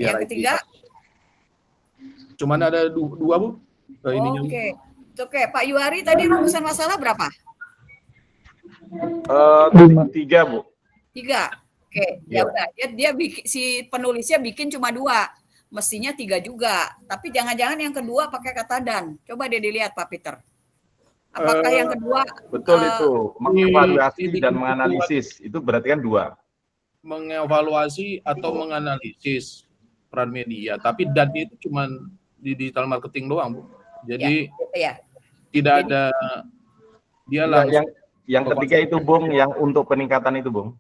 Yang ketiga? Cuman ada 2, Bu. Oke, Pak Yuari tadi rumusan masalah berapa? 3, Bu. 3. Oke, ya udah. Dia si penulisnya bikin cuma 2. Mestinya 3 juga. Tapi jangan-jangan yang kedua pakai kata dan. Coba dia dilihat Pak Peter. Apakah yang kedua? Betul itu, mengevaluasi dan menganalisis. Itu berarti kan 2. Mengevaluasi atau menganalisis peran media. Tapi dan itu cuma di digital marketing doang, Bu. Jadi tidak ada dia langsung. Yang ketiga itu, Bung, yang untuk peningkatan itu, Bung.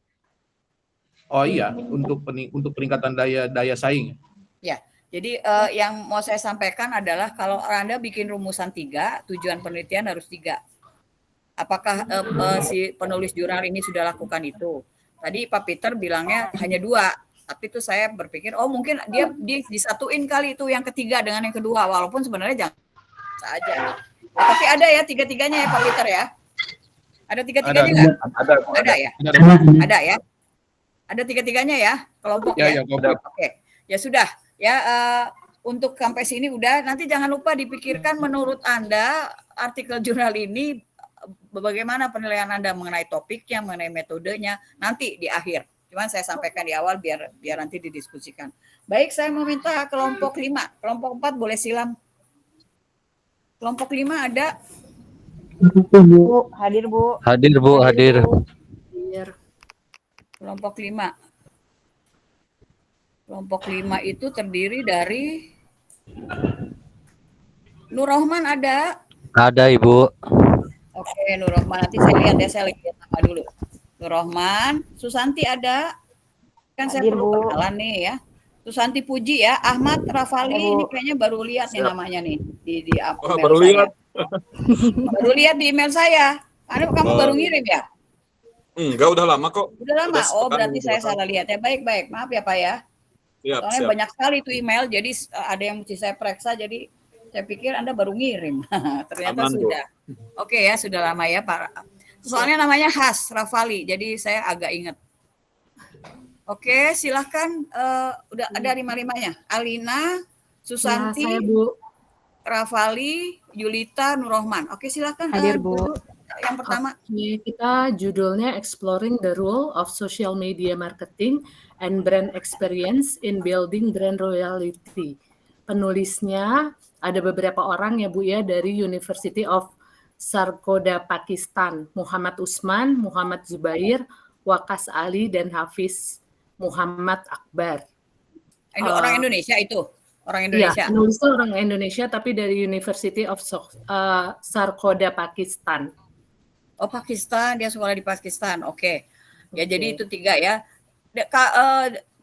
Oh iya, untuk peningkatan daya saing. Ya, jadi yang mau saya sampaikan adalah kalau Anda bikin rumusan 3, tujuan penelitian harus 3. Apakah si penulis jurnal ini sudah lakukan itu? Tadi Pak Peter bilangnya hanya 2, tapi itu saya berpikir, oh mungkin dia disatuin kali itu yang ketiga dengan yang kedua, walaupun sebenarnya jangan saja. Tapi ada ya 3-3-nya ya Pak Peter ya? Ada 3-3-nya nggak? Ada ya? Ada ya? Ada 3-3-nya ya? Kelompok ya? Oke, ya sudah. Ya, untuk sampai sini udah. Nanti jangan lupa dipikirkan menurut Anda artikel jurnal ini bagaimana penilaian Anda mengenai topiknya, mengenai metodenya nanti di akhir. Cuman saya sampaikan di awal biar nanti didiskusikan. Baik, saya meminta kelompok 5. Kelompok 4 boleh silam. Kelompok 5 ada? Bu, hadir Bu. Hadir Bu, hadir. Kelompok 5. Kelompok 5 itu terdiri dari Nur Rohman ada? Ada Ibu. Oke, Nur Rohman. Nanti saya lihat nama dulu. Nur Rohman, Susanti ada? Kan saya perlu kenalan nih ya. Susanti Puji ya, Ahmad Rafali ini kayaknya baru lihat nih namanya nih di email baru saya. lihat. Baru lihat di email saya. Kamu baru ngirim ya? Enggak, udah lama kok. Udah lama. Oh, berarti saya salah lihat ya. Baik. Maaf ya, Pak ya. Soalnya banyak sekali itu email, jadi ada yang mesti saya periksa, jadi saya pikir Anda baru ngirim. Ternyata sudah. Oke ya, sudah lama ya Pak. Soalnya namanya khas Rafali, jadi saya agak ingat. Oke, silahkan. Udah ada 5-5-nya. Alina, Susanti, Ya, saya Bu. Rafali, Yulita, Nurrohman. Oke, silahkan. Hadir Bu. Yang pertama. Oke, kita judulnya Exploring the Role of Social Media Marketing and Brand Experience in Building Brand Loyalty. Penulisnya ada beberapa orang ya Bu ya, dari University of Sarkodha Pakistan, Muhammad Usman, Muhammad Zubair, Waqas Ali, dan Hafiz Muhammad Akbar. Orang Indonesia itu? Orang Iya, Indonesia? penulisnya orang Indonesia tapi dari University of Sarkodha Pakistan. Oh, Pakistan, dia sekolah di Pakistan. Oke. Ya, jadi itu 3 ya.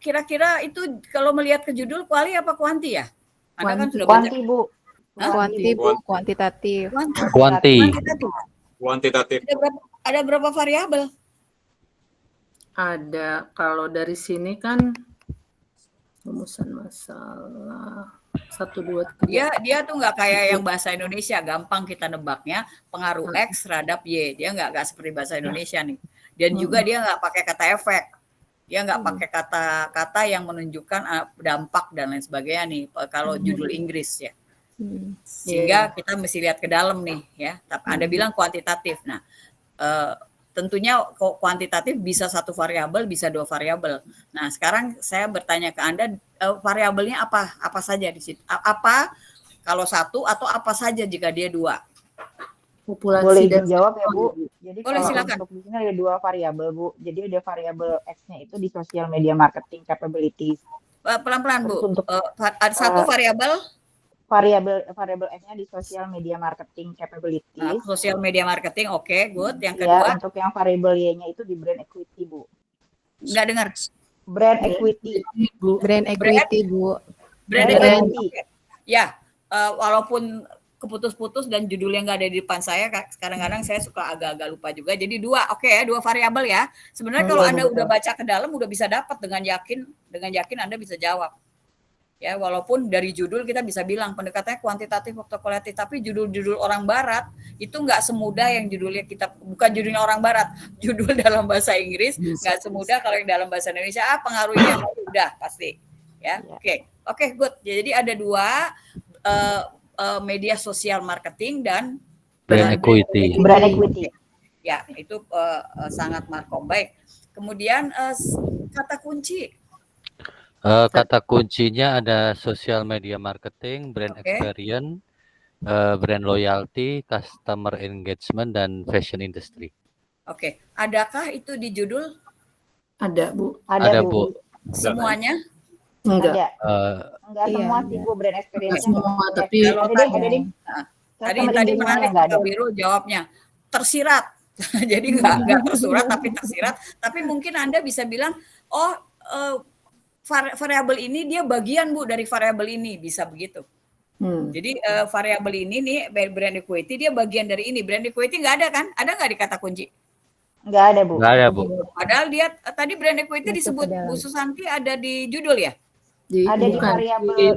Kira-kira itu kalau melihat ke judul kuali apa kuanti ya? Anda kan sudah baca. Kuanti, Bu. Kuanti, Bu. Kuantitatif. Kuantitatif. Ada berapa variabel? Ada, kalau dari sini kan rumusan masalah 1, 2, 3. Dia tuh nggak kayak yang bahasa Indonesia, gampang kita nebaknya pengaruh X terhadap Y. Dia nggak seperti bahasa Indonesia nih. Dan juga dia nggak pakai kata efek. Dia nggak pakai kata-kata yang menunjukkan dampak dan lain sebagainya nih. Kalau judul Inggris ya. Sehingga kita mesti lihat ke dalam nih ya. Tapi Anda bilang kuantitatif. Nah, tentunya kuantitatif bisa 1 variabel, bisa 2 variabel. Nah, sekarang saya bertanya ke Anda, variabelnya apa? Apa saja di situ? Apa kalau 1 atau apa saja jika dia 2? Populasi Boleh dan dijawab ya Bu. Jadi Boleh, kalau silakan. untuk di sini ada 2 variabel Bu. Jadi ada variabel X-nya itu di social media marketing capabilities. Pelan-pelan Bu. Untuk Ada 1 variabel. Variabel X-nya di social media marketing capabilities. Social media marketing, oke, good. Yang Ya, kedua, untuk yang variabel Y-nya itu di brand equity, Bu. nggak dengar. Brand equity. Brand equity, Bu. Brand Brand equity. Ya, walaupun keputus-putus dan judulnya nggak ada di depan saya, kadang-kadang saya suka agak-agak lupa juga. Jadi 2, oke ya, 2 variabel ya. Sebenarnya kalau Anda udah baca ke dalam, udah bisa dapat dengan yakin Anda bisa jawab. Ya, walaupun dari judul kita bisa bilang pendekatannya kuantitatif atau kualitatif, tapi judul-judul orang barat itu nggak semudah yang judulnya kita, bukan judulnya orang barat, judul dalam bahasa Inggris nggak semudah kalau yang dalam bahasa Indonesia pengaruhnya udah pasti. Ya, oke, good. Jadi ada 2 media sosial marketing dan Brand equity. Brand equity. Ya, itu sangat markom. Baik. Kemudian kata kunci. Kata kuncinya ada social media marketing, brand experience, brand loyalty, customer engagement, dan fashion industry. Oke, adakah itu di judul? Ada Bu. Ada Bu. Semuanya? Enggak. Enggak semua sih Bu, brand experience. Semua, tapi tadi menarik Kak Biru jawabnya tersirat. Jadi nggak tersurat tapi tersirat. Tapi mungkin Anda bisa bilang, variabel ini dia bagian Bu dari variabel ini, bisa begitu. Jadi variabel ini nih brand equity dia bagian dari ini. Brand equity nggak ada kan? Ada nggak di kata kunci? Nggak ada Bu. Nggak ada Bu. Padahal dia tadi brand equity disebut Bu Susanti ada di judul ya? Ada di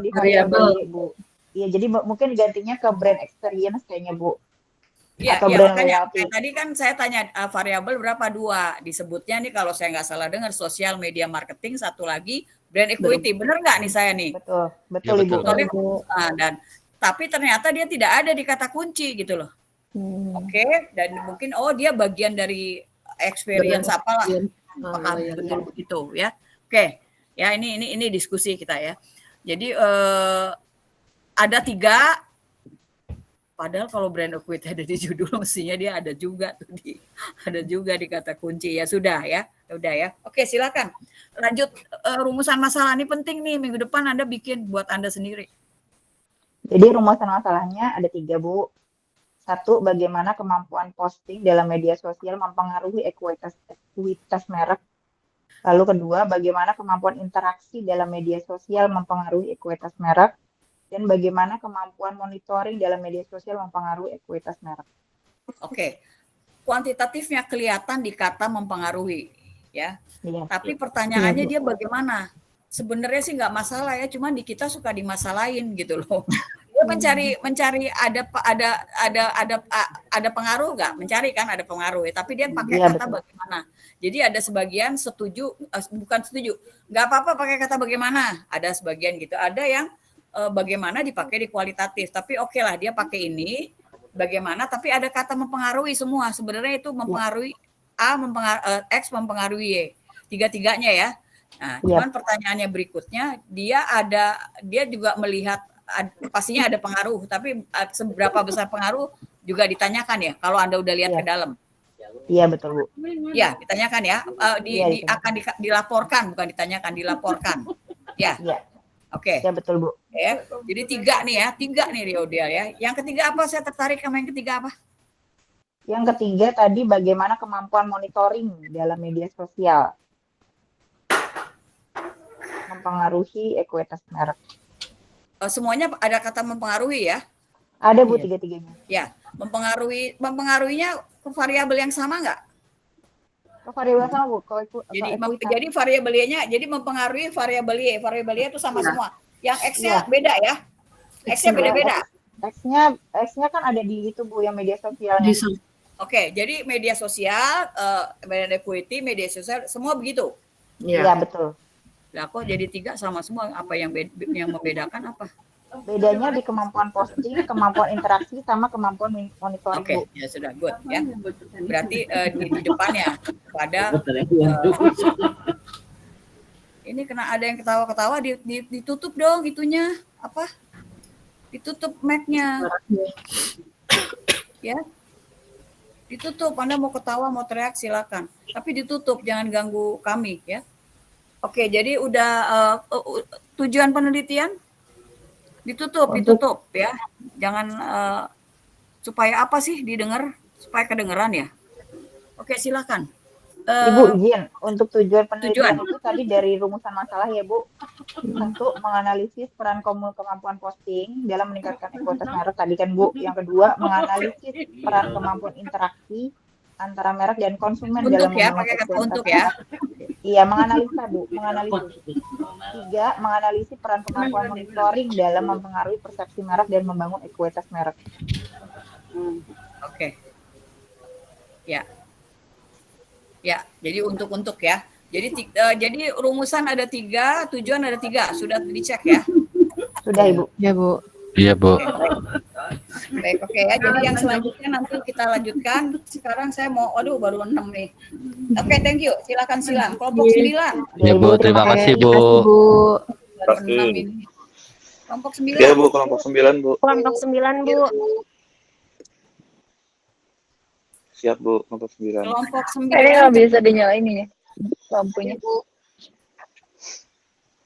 variabel Bu. Iya, jadi mungkin gantinya ke brand experience kayaknya Bu. Iya, Atau brand makanya loyalty. tadi kan saya tanya variabel berapa 2 disebutnya nih kalau saya nggak salah dengar social media marketing, satu lagi brand equity, bener nggak nih saya nih? Betul Ibu. Dan tapi ternyata dia tidak ada di kata kunci gitu loh. Oke, dan mungkin dia bagian dari experience apalah, apakah betul begitu ya? Oke, ya ini diskusi kita ya. Jadi ada 3. Padahal kalau brand equity ada di judul, mestinya dia ada juga tuh di kata kunci. Ya sudah ya, udah ya. Oke, silakan lanjut. Rumusan masalah ini penting nih, minggu depan Anda bikin buat Anda sendiri. Jadi rumusan masalahnya ada 3 Bu. 1, bagaimana kemampuan posting dalam media sosial mempengaruhi ekuitas merek. Lalu kedua, bagaimana kemampuan interaksi dalam media sosial mempengaruhi ekuitas merek. Dan bagaimana kemampuan monitoring dalam media sosial mempengaruhi ekuitas merek. Oke, kuantitatifnya kelihatan di kata mempengaruhi, ya. Tapi pertanyaannya dia bagaimana? Sebenarnya sih nggak masalah ya, cuman di kita suka dimasalahin gitu loh. Dia mencari ada pengaruh nggak? Mencari kan ada pengaruh ya, tapi dia pakai Iya, kata betul. bagaimana. Jadi ada sebagian setuju, bukan setuju, nggak apa-apa pakai kata bagaimana. Ada sebagian gitu. Ada yang bagaimana dipakai di kualitatif, tapi oke lah dia pakai ini bagaimana, tapi ada kata mempengaruhi semua. Sebenarnya itu mempengaruhi A, X mempengaruhi Y, tiga-tiganya ya. Nah, cuman pertanyaannya berikutnya, dia juga melihat pastinya ada pengaruh, tapi seberapa besar pengaruh juga ditanyakan ya. Kalau Anda udah lihat ke dalam. Iya, betul, Bu. Ya, ditanyakan ya. Akan dilaporkan, bukan ditanyakan, dilaporkan. Ya. Oke. Ya, betul, Bu. Ya. Jadi tiga nih Riodel ya. Yang ketiga apa? Saya tertarik sama yang ketiga apa? Yang ketiga tadi bagaimana kemampuan monitoring dalam media sosial mempengaruhi ekuitas merek. Semuanya ada kata mempengaruhi ya? Ada, Bu, tiga-tiganya. Ya, mempengaruhinya ke variabel yang sama nggak? Ke variabel sama, Bu. Jadi variabelnya, jadi mempengaruhi variabel Y. Variabel Y itu sama semua. Yang X-nya beda ya? X-nya beda-beda. X-nya kan ada di itu, Bu, yang media sosialnya. Oke, jadi media sosial, brand equity, media sosial, semua begitu? Iya, betul. Lah kok jadi tiga sama semua? Apa yang membedakan apa? Bedanya di kemampuan posting, kemampuan interaksi, sama kemampuan monitoring. Oke, ya sudah, good ya. Berarti di depannya pada ini kena ada yang ketawa-ketawa, ditutup dong itunya apa? Ditutup mic-nya. Ya. Ditutup. Anda mau ketawa, mau teriak silakan. Tapi ditutup, jangan ganggu kami ya. Oke, jadi udah tujuan penelitian ditutup ya. Jangan supaya apa sih didengar? Supaya kedengeran ya. Oke, silakan. Ibu izin untuk tujuan penelitian itu tadi dari rumusan masalah ya, Bu. Untuk menganalisis peran kemampuan posting dalam meningkatkan ekuitas merek tadi kan, Bu. Yang kedua, menganalisis peran kemampuan interaksi antara merek dan konsumen dalam pakai kata untuk ya. Iya, menganalisa, Bu, menganalisis. Tiga, menganalisis peran kemampuan monitoring dalam mempengaruhi persepsi merek dan membangun ekuitas merek. Oke. Ya. Ya, jadi untuk ya. Jadi rumusan ada 3, tujuan ada 3. Sudah dicek ya? Sudah, Ibu. Ya, Bu. Iya, Bu. Baik, oke ya. Jadi yang selanjutnya nanti kita lanjutkan. Sekarang saya mau, baru 6 nih. Oke, thank you. Silakan kelompok 9. Ya, Bu. Terima kasih, Bu. Baru 6 ini. Kelompok 9. Ya, Bu. Kelompok 9, Bu. Kelompok 9, Bu. Siap, Bu. Kelompok 9. Kelompok 9. Ini nggak bisa dinyalain ini lampunya.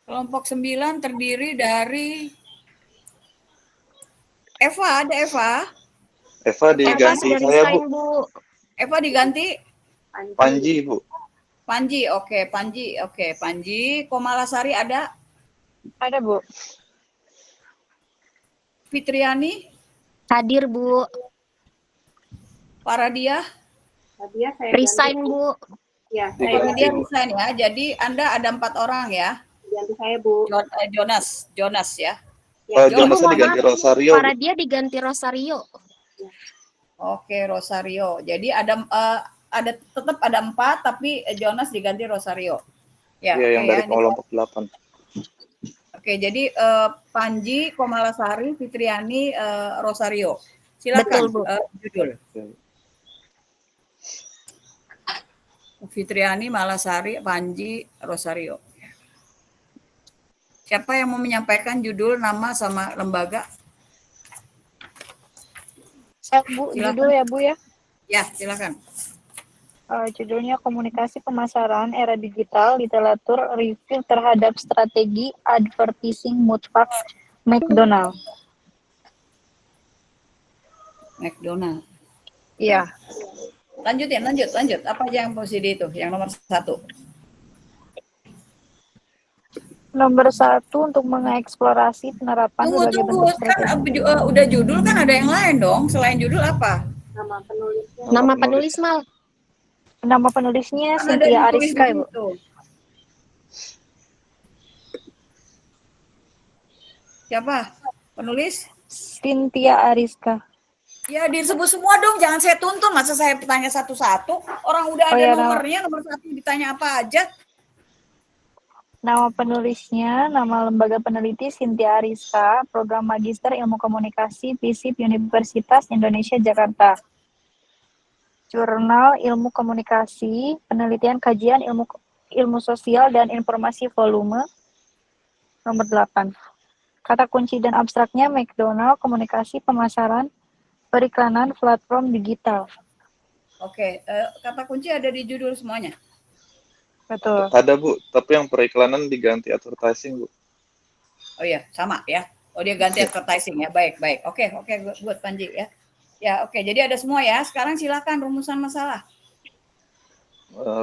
Kelompok 9 terdiri dari Eva, ada Eva? Eva diganti saya, Bu. Eva diganti? Panji, Bu. Panji, oke. Panji. Komalasari ada? Ada, Bu. Fitriani? Hadir, Bu. Paradia? Saya resign, Bu. Ya, dia resign ya. Jadi Anda ada 4 orang ya? Ganti saya, Bu. Jonas ya? Jonas diganti Rosario. Paradia diganti Rosario. Oke, Rosario. Jadi tetap ada 4, tapi Jonas diganti Rosario. Ya, yang dari kelompok 8. Oke, jadi Panji, Komalasari, Fitriani, Rosario. Silakan. Betul, Bu. Judul. Fitriani, Malasari, Panji, Rosario. Siapa yang mau menyampaikan judul, nama, sama lembaga? Saya, Bu. Silakan. Judul ya, Bu ya? Ya, silakan. Judulnya Komunikasi Pemasaran Era Digital, Literatur Review Terhadap Strategi Advertising Mutlak McDonald. Iya. Lanjut. Apa aja yang posisi itu? Yang nomor 1. Nomor 1 untuk mengeksplorasi penerapan berbagai bentuk strategi. Kan udah judul kan ada yang lain dong. Selain judul apa? Nama penulis Mal. Nama penulisnya Cynthia Ariska, Ibu. Siapa? Penulis? Cynthia Ariska. Ya disebut semua dong, jangan saya tuntun. Masa saya tanya satu-satu? Orang udah ada nomornya, nomor 1 ditanya apa aja. Nama penulisnya, nama lembaga peneliti Cynthia Ariska, Program Magister Ilmu Komunikasi, FISIP Universitas Indonesia Jakarta. Jurnal Ilmu Komunikasi, Penelitian Kajian Ilmu Sosial dan Informasi volume nomor 8. Kata kunci dan abstraknya McDonald, komunikasi, pemasaran, periklanan, platform digital. Oke, kata kunci ada di judul semuanya. Betul. Ada Bu, tapi yang periklanan diganti advertising Bu. Oh iya, sama ya. Oh dia ganti advertising ya, baik. Oke, buat Panji ya. Ya oke, jadi ada semua ya. Sekarang silakan rumusan masalah.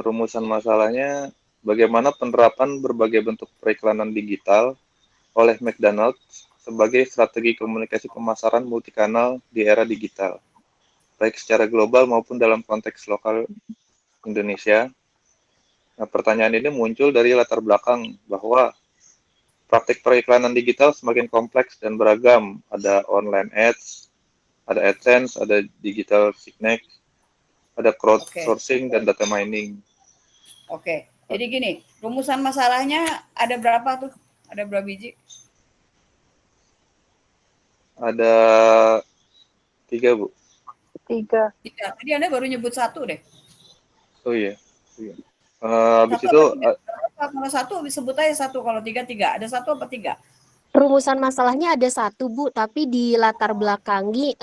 Rumusan masalahnya, bagaimana penerapan berbagai bentuk periklanan digital oleh McDonald's sebagai strategi komunikasi pemasaran multikanal di era digital, baik secara global maupun dalam konteks lokal Indonesia. Nah, pertanyaan ini muncul dari latar belakang bahwa praktik periklanan digital semakin kompleks dan beragam. Ada online ads, ada AdSense, ada digital signature, ada crowdsourcing dan data mining. Oke, jadi gini, rumusan masalahnya ada berapa tuh? Ada berapa biji? Ada 3 Bu. 3. Tadi Anda baru nyebut 1 deh. Oh iya. Habis itu kalau 1 disebut aja 1, kalau 3. Ada 1 apa 3? Rumusan masalahnya ada 1 Bu, tapi di latar belakangi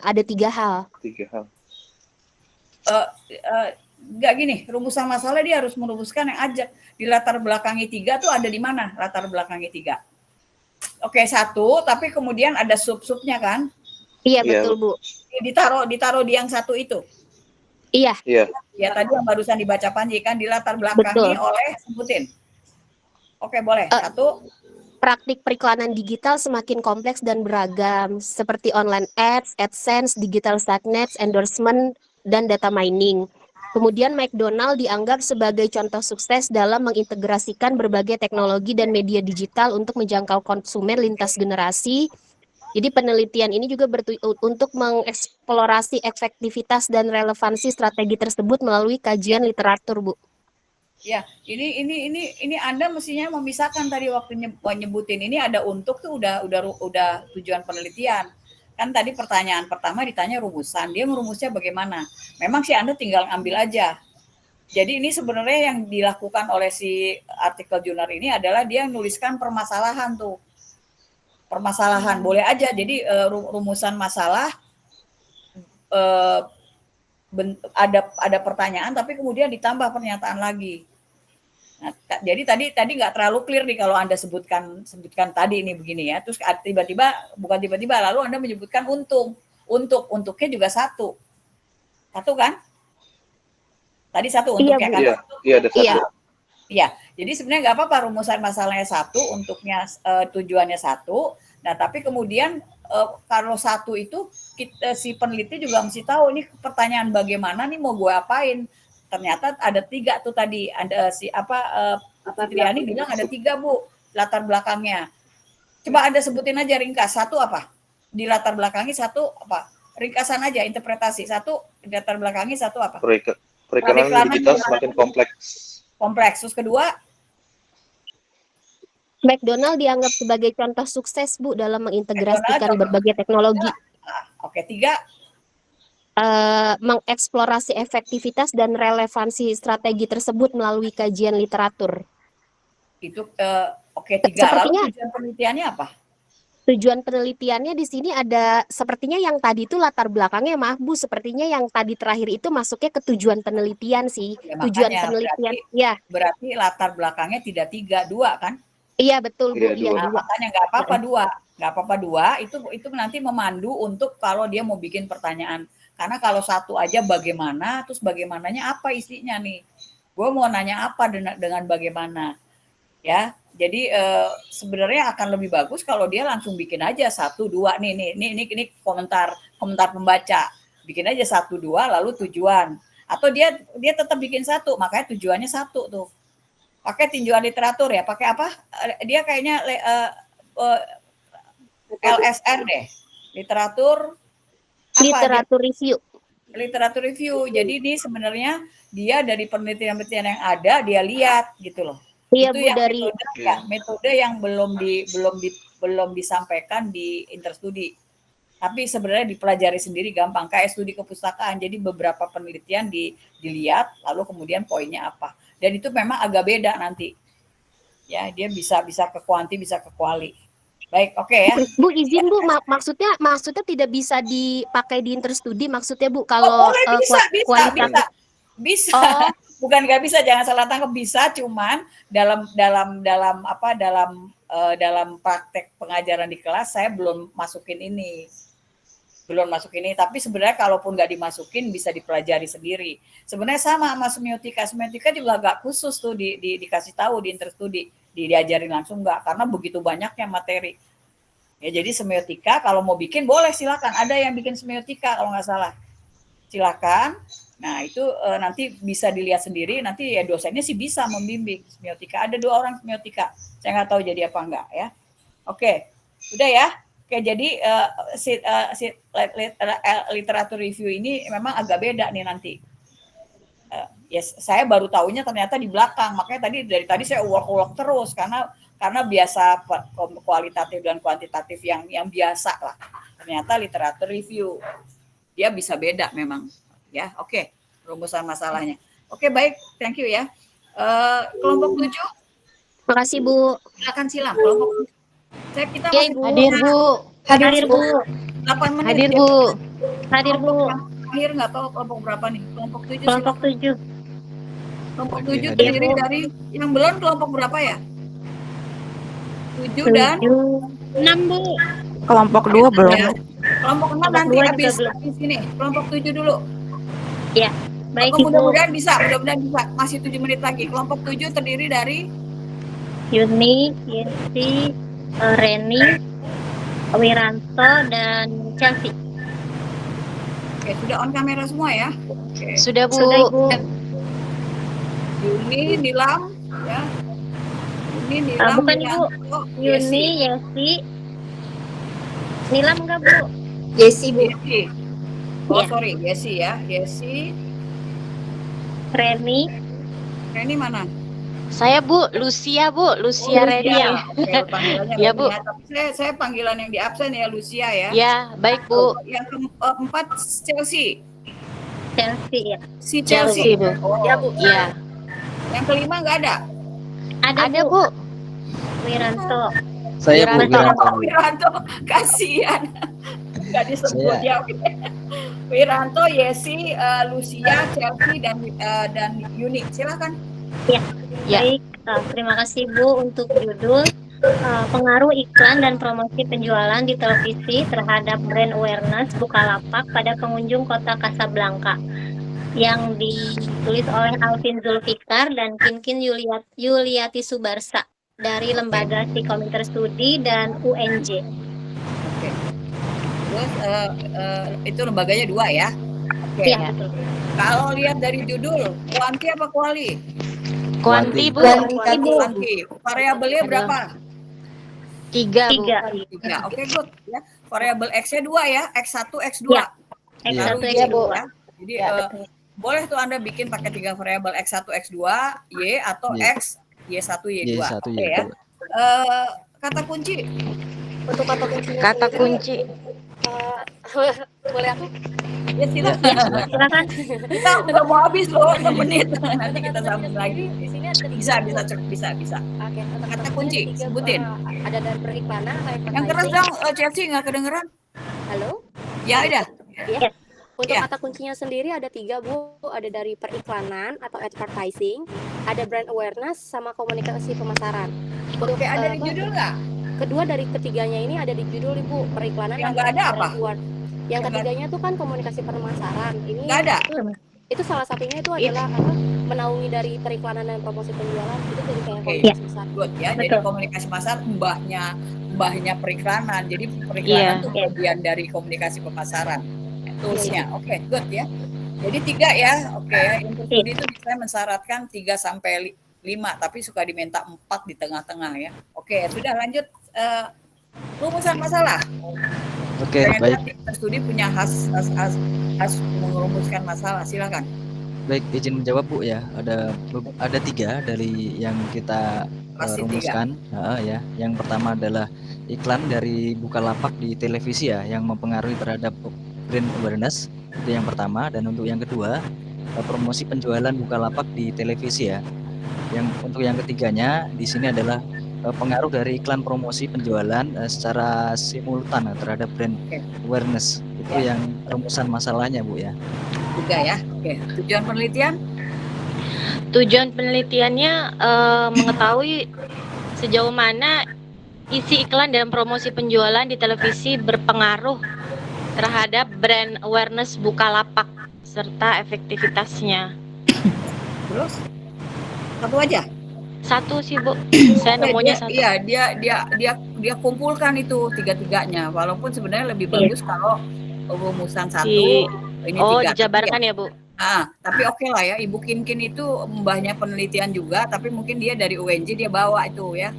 ada 3 hal. 3 hal. Enggak gini, rumusan masalah dia harus merumuskan yang aja di latar belakangi 3 tuh ada di mana latar belakangi 3? Oke, 1, tapi kemudian ada sub-subnya kan? Iya, betul Bu. Ditaruh di yang 1 itu. Iya. Ya tadi yang barusan dibaca Panji kan di latar belakangi oleh sebutin. Oke, boleh. 1. Praktik periklanan digital semakin kompleks dan beragam, seperti online ads, AdSense, digital signage, endorsement, dan data mining. Kemudian McDonald dianggap sebagai contoh sukses dalam mengintegrasikan berbagai teknologi dan media digital untuk menjangkau konsumen lintas generasi. Jadi penelitian ini juga untuk mengeksplorasi efektivitas dan relevansi strategi tersebut melalui kajian literatur, Bu. Ya, ini Anda mestinya memisahkan tadi waktu nyebutin ini ada untuk tuh udah tujuan penelitian. Kan tadi pertanyaan pertama ditanya rumusan, dia merumusnya bagaimana? Memang sih Anda tinggal ambil aja. Jadi ini sebenarnya yang dilakukan oleh si artikel jurnal ini adalah dia nuliskan permasalahan tuh. Permasalahan boleh aja. Jadi rumusan masalah ada pertanyaan tapi kemudian ditambah pernyataan lagi. Nah, jadi tadi nggak terlalu clear nih kalau Anda sebutkan tadi ini begini ya. Terus tiba-tiba lalu Anda menyebutkan untuknya juga 1 kan? Tadi 1 untuknya kan? Iya, ada 1. Iya. Jadi sebenarnya nggak apa-apa rumusan masalahnya 1, untuknya tujuannya 1. Nah, tapi kemudian kalau 1 itu si peneliti juga mesti tahu ini pertanyaan bagaimana nih mau gue apain. Ternyata ada 3 tuh tadi. Ada Triani bilang ada 3 Bu latar belakangnya. Coba Anda sebutin aja ringkas. 1 apa? Di latar belakangi 1 apa? Ringkasan aja interpretasi. 1 di latar belakangi 1 apa? Periklanan digital semakin kompleks. Terus kedua? McDonald dianggap sebagai contoh sukses Bu dalam mengintegrasikan berbagai teknologi. Oke, 3. Mengeksplorasi efektivitas dan relevansi strategi tersebut melalui kajian literatur. Itu oke 3. Sepertinya, lalu tujuan penelitiannya apa? Tujuan penelitiannya di sini ada sepertinya yang tadi itu latar belakangnya maaf Bu, sepertinya yang tadi terakhir itu masuknya ke tujuan penelitian sih. Ya, tujuan makanya, penelitian berarti latar belakangnya tidak 3, 2 kan? Iya betul Bu, iya 2. Makanya nggak apa-apa 2. Itu nanti memandu untuk kalau dia mau bikin pertanyaan. Karena kalau 1 aja bagaimana, terus bagaimananya apa isinya nih? Gue mau nanya apa dengan bagaimana, ya? Jadi sebenarnya akan lebih bagus kalau dia langsung bikin aja 1, 2 ini komentar pembaca, bikin aja 1, 2 lalu tujuan. Atau dia tetap bikin 1, makanya tujuannya 1 tuh. Pakai tinjauan literatur ya, pakai apa? Dia kayaknya LSR deh. Literatur apa? Literatur review. Literatur review. Jadi ini sebenarnya dia dari penelitian-penelitian yang ada dia lihat gitu loh. Iya, Itu Bu, yang dari metode yang belum disampaikan di interstudi. Tapi sebenarnya dipelajari sendiri gampang kayak studi kepustakaan. Jadi beberapa penelitian dilihat lalu kemudian poinnya apa. Dan itu memang agak beda nanti. Ya, dia bisa ke kuanti, bisa ke kuali. Baik, oke ya. Bu, izin Bu, maksudnya tidak bisa dipakai di interstudi maksudnya Bu kalau boleh, kualitatif. Bisa. Oh. Bukan nggak bisa, jangan salah tangkap, bisa, cuman dalam praktek pengajaran di kelas saya belum masukin ini. Tapi sebenarnya kalaupun nggak dimasukin bisa dipelajari sendiri. Sebenarnya sama semiotika juga nggak khusus tuh dikasih tahu di interstudi, diajarin langsung nggak, karena begitu banyaknya materi. Ya jadi semiotika kalau mau bikin boleh, silakan. Ada yang bikin semiotika kalau nggak salah, silakan. Nah itu nanti bisa dilihat sendiri. Nanti ya dosennya sih bisa membimbing semiotika. Ada 2 orang semiotika. Saya nggak tahu jadi apa enggak ya. Oke, udah ya. Oke, jadi literatur review ini memang agak beda nih nanti. Ya saya baru tahunya ternyata di belakang. Makanya dari tadi saya ulek-ulek terus karena biasa kualitatif dan kuantitatif yang biasa lah. Ternyata literatur review dia bisa beda memang. Ya, oke. Rumusan masalahnya. Oke, baik. Thank you ya. Kelompok 7. Makasih, Bu. Silakan kelompok 7. Kita masih hadir, Bu. 8 menit. Hadir, ya. Bu. Hadir, Bu. Akhir nggak tahu kelompok berapa nih? Kelompok 7. Kelompok 7. Kelompok 7 terdiri dari yang belum kelompok berapa ya? 7 dan 6, Bu. Kelompok 2 belum. Ya. Kelompok 6 nanti habis ini. Kelompok 7 dulu. Ya, baik, Bu. Mudah-mudahan bisa. Masih 7 menit lagi. Kelompok 7 terdiri dari Yuni, Yesi, Reni, Wiranto, dan Chelsea. Oke, sudah on kamera semua ya? Oke. Sudah, Bu. Sudah, Bu. Yuni, Nilam, ya. Yuni, Nilam, bukan, Ibu. Yuni, Yesi. Nilam enggak, Bu? Yesi, Bu. Oh, Ya. sorry, Yesi ya. Yesi. Reni. Reni mana? Saya, Bu. Lucia, Bu. Lucia Reni. Oke, panggilannya Ya, Reni Bu. ya. Tapi saya panggilan yang di absen ya, Lucia ya. Ya, baik, Bu. Yang keempat Chelsea. Chelsea, ya. Si Chelsea. Bu. Oh. Ya, Bu. Ya. Yang kelima nggak ada? Ada, Bu. Wiranto. Saya, Bu, Wiranto, kasihan. Nggak disebut ya. Wiranto, Yesi, Lucia, Chelsea, dan Yuni. Silakan. Ya. Baik, terima kasih Bu untuk judul pengaruh iklan dan promosi penjualan di televisi terhadap brand awareness Bukalapak pada pengunjung kota Casablanca yang ditulis oleh Alvin Zulfikar dan Kinkin Yuliati Subarsa dari Lembaga Psikometer Studi dan UNJ. Oke. Terus itu lembaganya 2 ya? Oke. Ya, betul. Kalau lihat dari judul, kuanti apa kuali? Kuanti, Bu. Kuanti. Variabelnya berapa? 3, Bu. 3. Oke, good. Ya. Variabel X-nya 2 ya, X1, X2. Ya. X1, Lalu X2. Ya. Jadi boleh tuh Anda bikin pakai 3 variabel X1, X2, Y atau X, Y1, Y2. Oke ya. Kata kunci. Untuk kata kunci. Kata kunci. Boleh aku? Ya silakan. Silakan. Kita udah mau habis loh, 6 menit. Nanti kita sambung lagi. Bisa. Oke, Kata kunci, sebutin. Ada dari periklanan atau Yang keras dong, Chelsea nggak kedengeran. Halo? Ya udah. Ya. Untuk Ya. kata kuncinya sendiri ada 3, Bu. Ada dari periklanan atau advertising, ada brand awareness, sama komunikasi pemasaran. Oke, ada di judul nggak? Kedua dari ketiganya ini ada di judul, Ibu. Periklanan Yang dan nggak ada brand apa? award. Yang ketiganya itu kan komunikasi pemasaran. Ini Nggak ada. Itu salah satunya itu adalah menaungi dari periklanan dan promosi penjualan. Itu jadi kayak Oke, komunikasi besar. good ya. Jadi komunikasi pasar mbahnya periklanan. Jadi periklanan itu bagian dari komunikasi pemasaran. Toolsnya. Oke, good ya. Jadi 3 ya. Oke ya. Interstudi itu bisa mensyaratkan 3 sampai 5, tapi suka diminta 4 di tengah-tengah ya. Oke, sudah lanjut rumusan masalah. Oke, Saya baik. lihat tim studi punya khas merumuskan masalah. Silakan. Baik, izin menjawab Bu ya. Ada 3 dari yang kita Pasti 3. rumuskan. Ya. Yang pertama adalah iklan dari Bukalapak di televisi ya, yang mempengaruhi terhadap brand awareness. Itu yang pertama. Dan untuk yang kedua, promosi penjualan Bukalapak di televisi ya. Untuk yang ketiganya di sini adalah pengaruh dari iklan promosi penjualan secara simultan terhadap brand awareness. Itu yang rumusan masalahnya Bu ya. 3 ya. Oke. Tujuan penelitian? Tujuan penelitiannya mengetahui sejauh mana isi iklan dan promosi penjualan di televisi berpengaruh terhadap brand awareness Bukalapak serta efektivitasnya. Terus? Satu aja? Satu sih Bu, saya nemunya satu. Iya, dia kumpulkan itu 3-3-nya. Walaupun sebenarnya lebih bagus kalau rumusan 1 ini 3. Dijabarkan ya Bu. Tapi oke lah ya, Ibu Kinkin itu mbahnya penelitian juga, tapi mungkin dia dari UNJ dia bawa itu ya.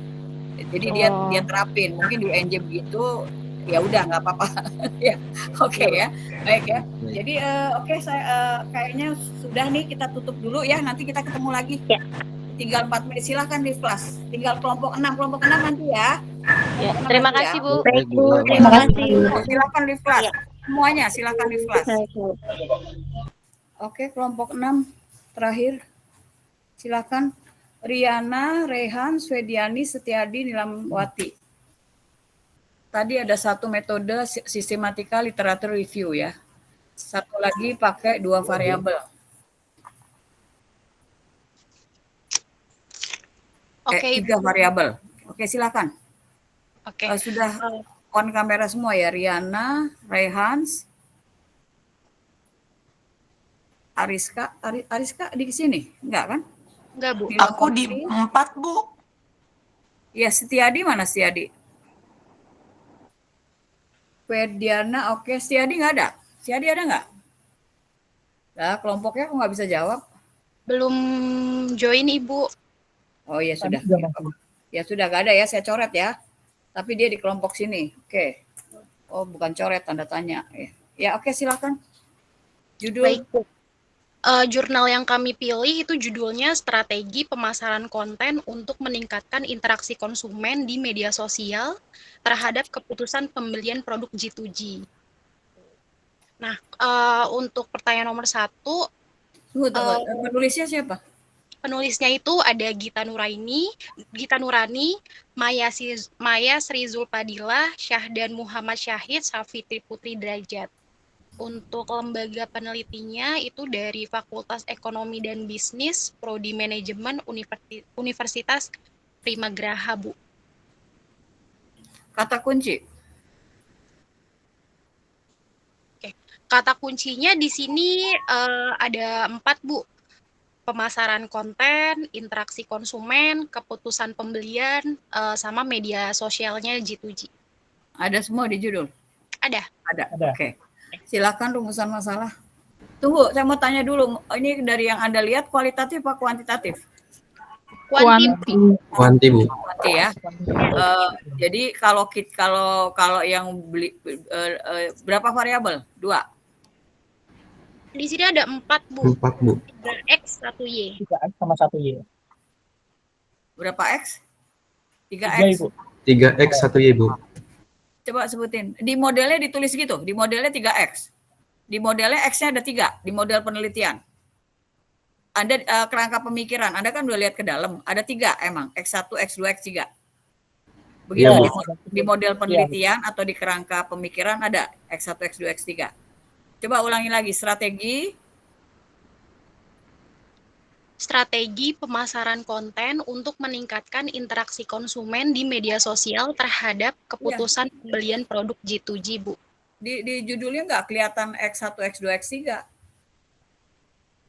Jadi dia terapin. Mungkin di UNJ begitu, ya udah nggak apa-apa. Ya, oke ya, baik ya. Jadi oke, saya kayaknya sudah nih, kita tutup dulu ya. Nanti kita ketemu lagi. Tinggal 4 menit, silahkan di flash. Tinggal kelompok 6 nanti ya. Terima kasih Bu. Baik Bu, terima kasih. Silahkan di flash. Semuanya silahkan di flash. Oke, kelompok 6 terakhir. Silakan Riana, Rehan, Swediani, Setiadi, Nilamwati. Tadi ada 1 metode sistematika literatur review ya. 1 lagi pakai 2 variabel. 3 variabel. Oke, silakan. Oke. Sudah on kamera semua ya, Riana, Rehans, Ariska di sini? Enggak kan? Enggak Bu. Aku di 4 Bu. Ya, Setiadi mana Setiadi? Ferdiana, oke. Setiadi nggak ada? Setiadi ada nggak? Nah, kelompoknya aku nggak bisa jawab. Belum join Ibu. Oh ya sudah. Ya sudah, nggak ada ya, saya coret ya. Tapi dia di kelompok sini. Oke. Oh, bukan coret, tanda tanya. Ya, oke, silakan. Judul. Baik, Bu. Jurnal yang kami pilih itu judulnya Strategi Pemasaran Konten untuk Meningkatkan Interaksi Konsumen di Media Sosial terhadap Keputusan Pembelian Produk G2G. Nah, untuk pertanyaan nomor 1, penulisnya siapa? Penulisnya itu ada Gita Nurani, Maya Sri Zulpadila, Syahdan Muhammad Syahid, Safitri Putri Derajat. Untuk lembaga penelitinya itu dari Fakultas Ekonomi dan Bisnis, Prodi Manajemen Universitas Primagraha, Bu. Kata kunci. Oke. Kata kuncinya di sini ada 4, Bu. Pemasaran konten, interaksi konsumen, keputusan pembelian, sama media sosialnya G2G. Ada semua di judul? Ada. Oke. Silakan rumusan masalah. Tunggu, saya mau tanya dulu. Ini dari yang Anda lihat kualitatif apa kuantitatif? Kuanti Bu. Kuanti ya. Jadi kalau yang beli berapa variabel? 2. Di sini ada 4, Bu. 4 Bu. 3X, 1Y. 3X sama 1Y. Berapa X? 3X. 3X 1Y Bu. Coba sebutin. Di modelnya ditulis gitu. Di modelnya 3X. Di modelnya X-nya ada 3. Di model penelitian. Anda kerangka pemikiran. Anda kan udah lihat ke dalam. Ada 3 emang. X1, X2, X3. Begitu Ya, di model penelitian atau di kerangka pemikiran ada X1, X2, X3. Coba ulangi lagi. Strategi pemasaran konten untuk meningkatkan interaksi konsumen di media sosial terhadap keputusan pembelian produk G2G, Bu. Di judulnya nggak kelihatan X1, X2, X3.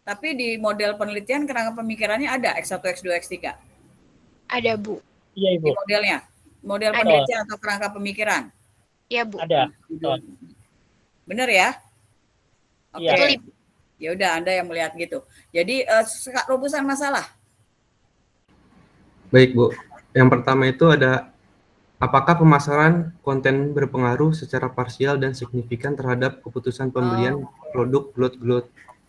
Tapi di model penelitian kerangka pemikirannya ada X1, X2, X3. Ada, Bu. Iya, Ibu. Di modelnya. Model Ada. penelitian atau kerangka pemikiran. Iya, Bu. Ada. Benar ya? Oke. Iya. Ya udah, Anda yang melihat gitu. Jadi rumusan masalah. Baik Bu. Yang pertama itu ada Apakah pemasaran konten berpengaruh secara parsial dan signifikan terhadap keputusan pembelian produk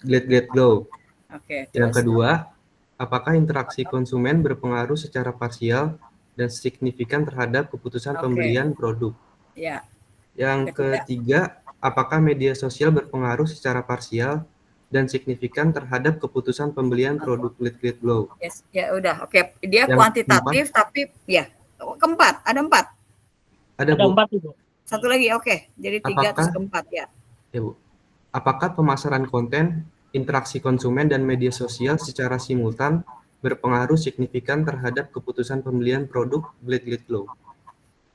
Glade Glow? Oke, Yang terus. kedua, apakah interaksi konsumen berpengaruh secara parsial dan signifikan terhadap keputusan pembelian produk? Ya. Yang ketiga, apakah media sosial berpengaruh secara parsial dan signifikan terhadap keputusan pembelian produk Glade Glow? Yes, ya udah, oke. Dia Yang kuantitatif tapi ya. Keempat, ada 4. Ada, Bu. 4, Ibu. Satu lagi, oke. Jadi 3 terus keempat ya. Ya, Bu. Apakah pemasaran konten, interaksi konsumen dan media sosial secara simultan berpengaruh signifikan terhadap keputusan pembelian produk Glade Glow?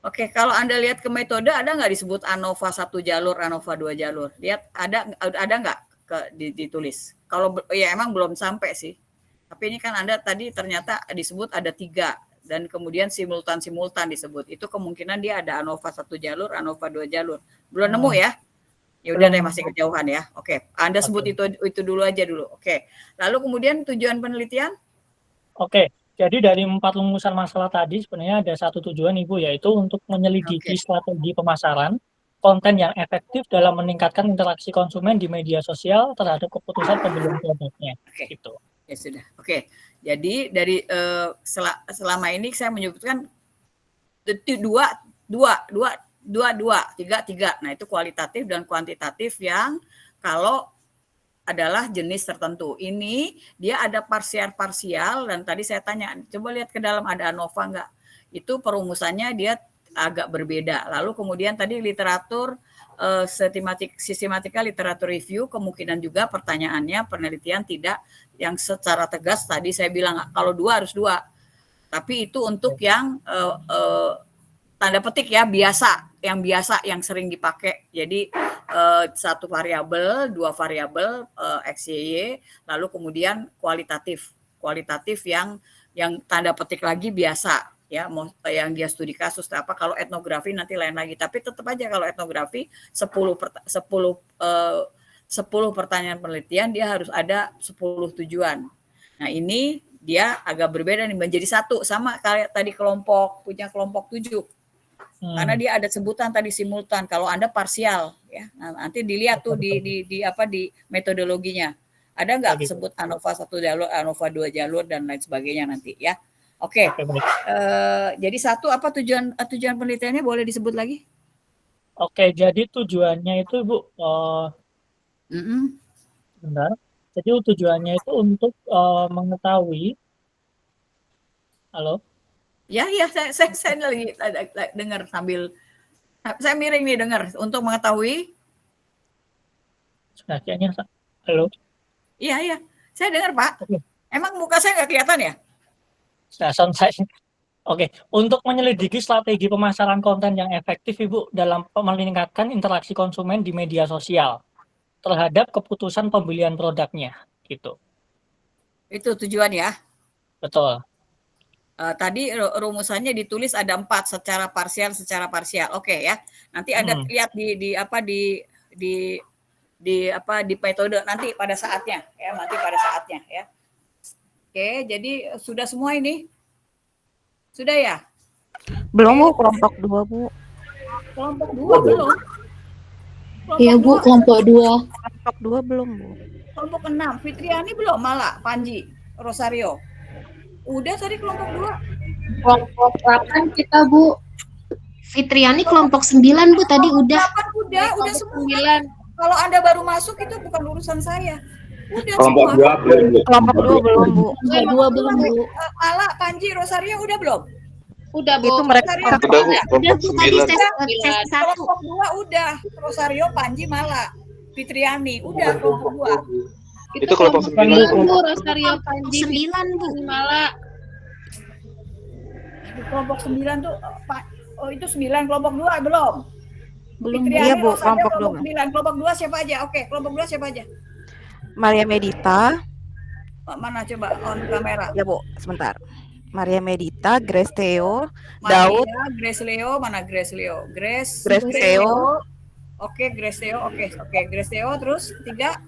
Oke, kalau Anda lihat ke metode ada nggak disebut ANOVA 1 jalur, ANOVA 2 jalur? Lihat ada nggak ditulis? Kalau ya emang belum sampai sih. Tapi ini kan Anda tadi ternyata disebut ada 3 dan kemudian simultan disebut. Itu kemungkinan dia ada ANOVA 1 jalur, ANOVA 2 jalur. Belum nemu ya? Ya udah deh, masih kejauhan ya. Oke, Anda sebut itu dulu aja dulu. Oke. Lalu kemudian tujuan penelitian? Oke. Jadi dari 4 rumusan masalah tadi sebenarnya ada satu tujuan Ibu, yaitu untuk menyelidiki strategi pemasaran konten yang efektif dalam meningkatkan interaksi konsumen di media sosial terhadap keputusan pembelian produknya. Gitu. Ya sudah. Oke. Jadi dari selama ini saya menyebutkan 2, 3. Nah, itu kualitatif dan kuantitatif yang kalau adalah jenis tertentu. Ini dia ada parsial dan tadi saya tanya, coba lihat ke dalam ada ANOVA enggak? Itu perumusannya dia agak berbeda. Lalu kemudian tadi literatur sistematika literatur review, kemungkinan juga pertanyaannya penelitian tidak yang secara tegas tadi saya bilang kalau 2 harus 2. Tapi itu untuk yang tanda petik ya biasa yang sering dipakai. Jadi 1 variabel, 2 variabel X, Y, lalu kemudian kualitatif yang tanda petik lagi biasa ya, yang dia studi kasus apa. Kalau etnografi nanti lain lagi, tapi tetap aja kalau etnografi 10 pertanyaan penelitian dia harus ada 10 tujuan. Nah, ini dia agak berbeda nih, menjadi 1 sama kayak tadi kelompok 7. Karena dia ada sebutan tadi simultan. Kalau Anda parsial ya. Nah, nanti dilihat tuh di metodologinya. Ada nggak sebut ANOVA 1 jalur, ANOVA 2 jalur dan lain sebagainya nanti ya. Oke. Jadi 1 apa tujuan penelitiannya boleh disebut lagi? Oke, jadi tujuannya itu Ibu benar. Jadi tujuannya itu untuk mengetahui. Halo? Ya, saya lagi dengar sambil saya miring nih dengar untuk mengetahui. Kayaknya halo. Iya, saya dengar Pak. Emang muka saya nggak kelihatan ya? Sound saya. Oke, untuk menyelidiki strategi pemasaran konten yang efektif Ibu dalam meningkatkan interaksi konsumen di media sosial terhadap keputusan pembelian produknya, gitu. Itu tujuan ya? Betul. Tadi rumusannya ditulis ada 4 secara parsial. Oke ya. Nanti ada lihat di metode nanti pada saatnya ya, ya. Oke, jadi sudah semua ini? Sudah ya? Belum, Bu, kelompok 2, Bu. Kelompok 2 belum? Iya, Bu, kelompok 2. Kelompok 2 belum, Bu. Kelompok 6, Fitriani belum malah, Panji, Rosario. Udah tadi kelompok 2. Kelompok 8 kita, Bu. Fitriani kelompok 9, Bu, tadi udah. Udah semua. Kalau Anda baru masuk itu bukan urusan saya. Udah kelompok semua. 2 belum, Bu. Kelompok 2 belum, Bu. Kelompok 2 belum, Bu. Malah Panji, Rosario udah belum? Udah, Bu. Itu mereka Udah, Bu. Kelompok 9. Kelompok 2 udah. Rosario, Panji, Mala, Fitriani, udah kelompok 2. Itu kelompok 9, Bu. Rosario, Panji, 9, Bu. Mala. Kelompok 9 tuh Pak. Oh, itu 9, kelompok 2 belum? Belum, Fitriani, iya, Bu. Rosario, Kelompok 2. 9. Kelompok 2 siapa aja? Oke, kelompok 2 siapa aja? Maria Medita. Mana coba on kamera? Ya, Bu, sebentar. Maria Medita, Grace Theo, Daud. Grace Leo, mana Grace Leo? Grace Theo. Oke, Grace Theo. Oke, Grace Theo terus 3.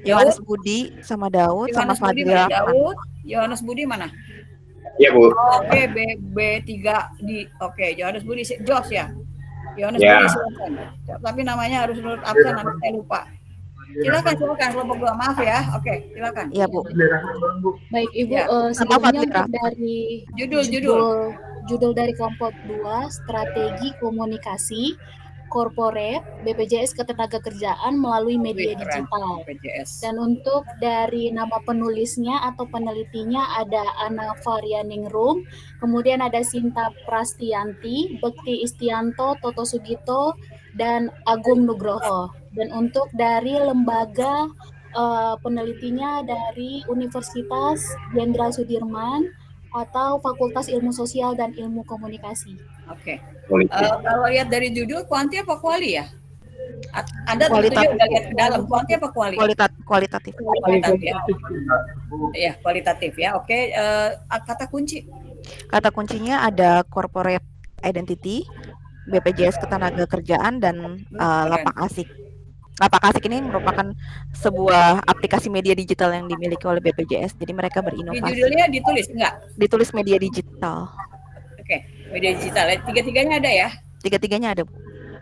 Yohanes Budi sama Daud sama Fadila. Yohanes Budi mana? Iya, Bu. Oke, B3 di Johannes Budi Jos ya. Johannes Ya. Budi silakan. Tapi namanya harus menurut absen, nanti saya lupa. Silakan kelompok 2. Maaf ya. Oke, silakan. Iya, Bu. Baik, Ibu, Ya. sebelumnya untuk dari Judul. judul dari kelompok 2, strategi komunikasi korporat BPJS Ketenagakerjaan melalui media digital. BPJS. Dan untuk dari nama penulisnya atau penelitinya ada Anna Varianingrum, kemudian ada Sinta Prastianti, Bekti Istianto, Toto Sugito, dan Agung Nugroho. Dan untuk dari lembaga penelitinya dari Universitas Jenderal Sudirman atau Fakultas Ilmu Sosial dan Ilmu Komunikasi. Oke. Kalau lihat dari judul, kuanti apa kuali ya? Anda tentunya udah lihat ke dalam, kuanti apa kuali? Kualitatif. Kualitatif ya. Iya, kualitatif ya. Oke, kata kunci. Kata kuncinya ada corporate identity, BPJS Ketenagakerjaan, dan Lapak Asik. Lapak Asik ini merupakan sebuah aplikasi media digital yang dimiliki oleh BPJS. Jadi mereka Di berinovasi. judulnya ditulis enggak? Ditulis media digital. Oke, media digital. Tiga-tiganya ada ya? Tiga-tiganya ada, Bu.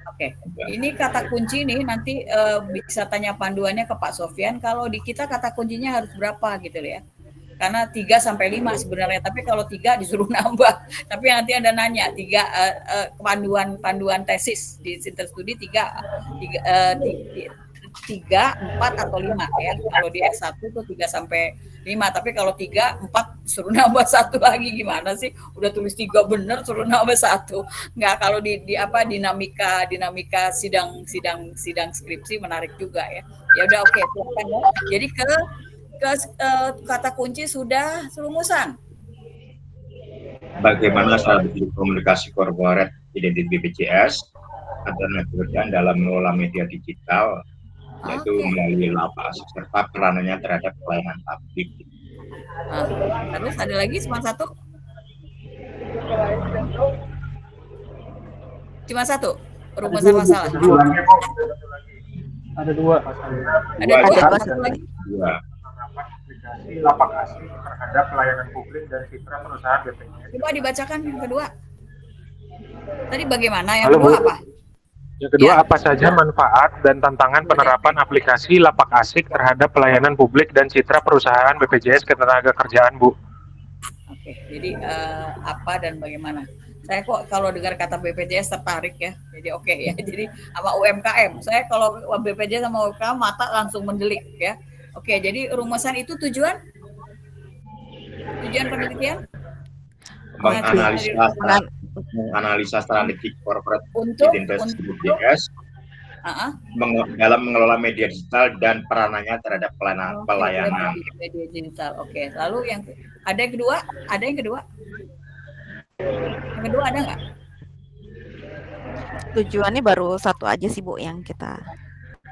Oke, ini kata kunci nih nanti bisa tanya panduannya ke Pak Sofyan. Kalau di kita kata kuncinya harus berapa gitu ya? Karena 3 sampai 5 sebenarnya. Tapi kalau 3 disuruh nambah. Tapi nanti Anda nanya 3 panduan tesis di Sinter Studi 3, 4 atau 5 ya. Kalau di S1 tuh 3 sampai 5. Tapi kalau 3, 4 suruh nambah 1 lagi gimana sih? Udah tulis 3 bener suruh nambah 1. Enggak, kalau di dinamika sidang skripsi menarik juga ya. Ya udah oke, silakan ya. Jadi ke kata kunci sudah serumusan. Bagaimana strategi komunikasi korporat identitas BPJS atau kerjaan dalam mengelola media digital, yaitu melalui Lapak Asik serta peranannya terhadap pelayanan publik. Terus ada lagi cuma satu? Cuma satu? Rumusan masalah? Ada dua. Ada satu lagi? Aplikasi Lapak Asik terhadap pelayanan publik dan citra perusahaan BPJS. Coba dibacakan yang kedua. Tadi bagaimana? Yang kedua apa? Yang kedua, apa saja manfaat dan tantangan penerapan aplikasi Lapak Asik terhadap pelayanan publik dan citra perusahaan BPJS Ketenagakerjaan, Bu? Oke, jadi apa dan bagaimana? Saya kok kalau dengar kata BPJS tertarik ya. Jadi oke ya. Jadi sama UMKM. Saya kalau BPJS sama UMKM mata langsung mendelik ya. Oke, jadi rumusan itu tujuan penelitian? Menganalisa strategi korporat untuk identitas BPJS dalam mengelola media digital dan peranannya terhadap pelayanan. Media digital. Oke, lalu yang kedua? Ada yang kedua? Yang kedua ada nggak? Tujuannya baru satu aja sih, Bu, yang kita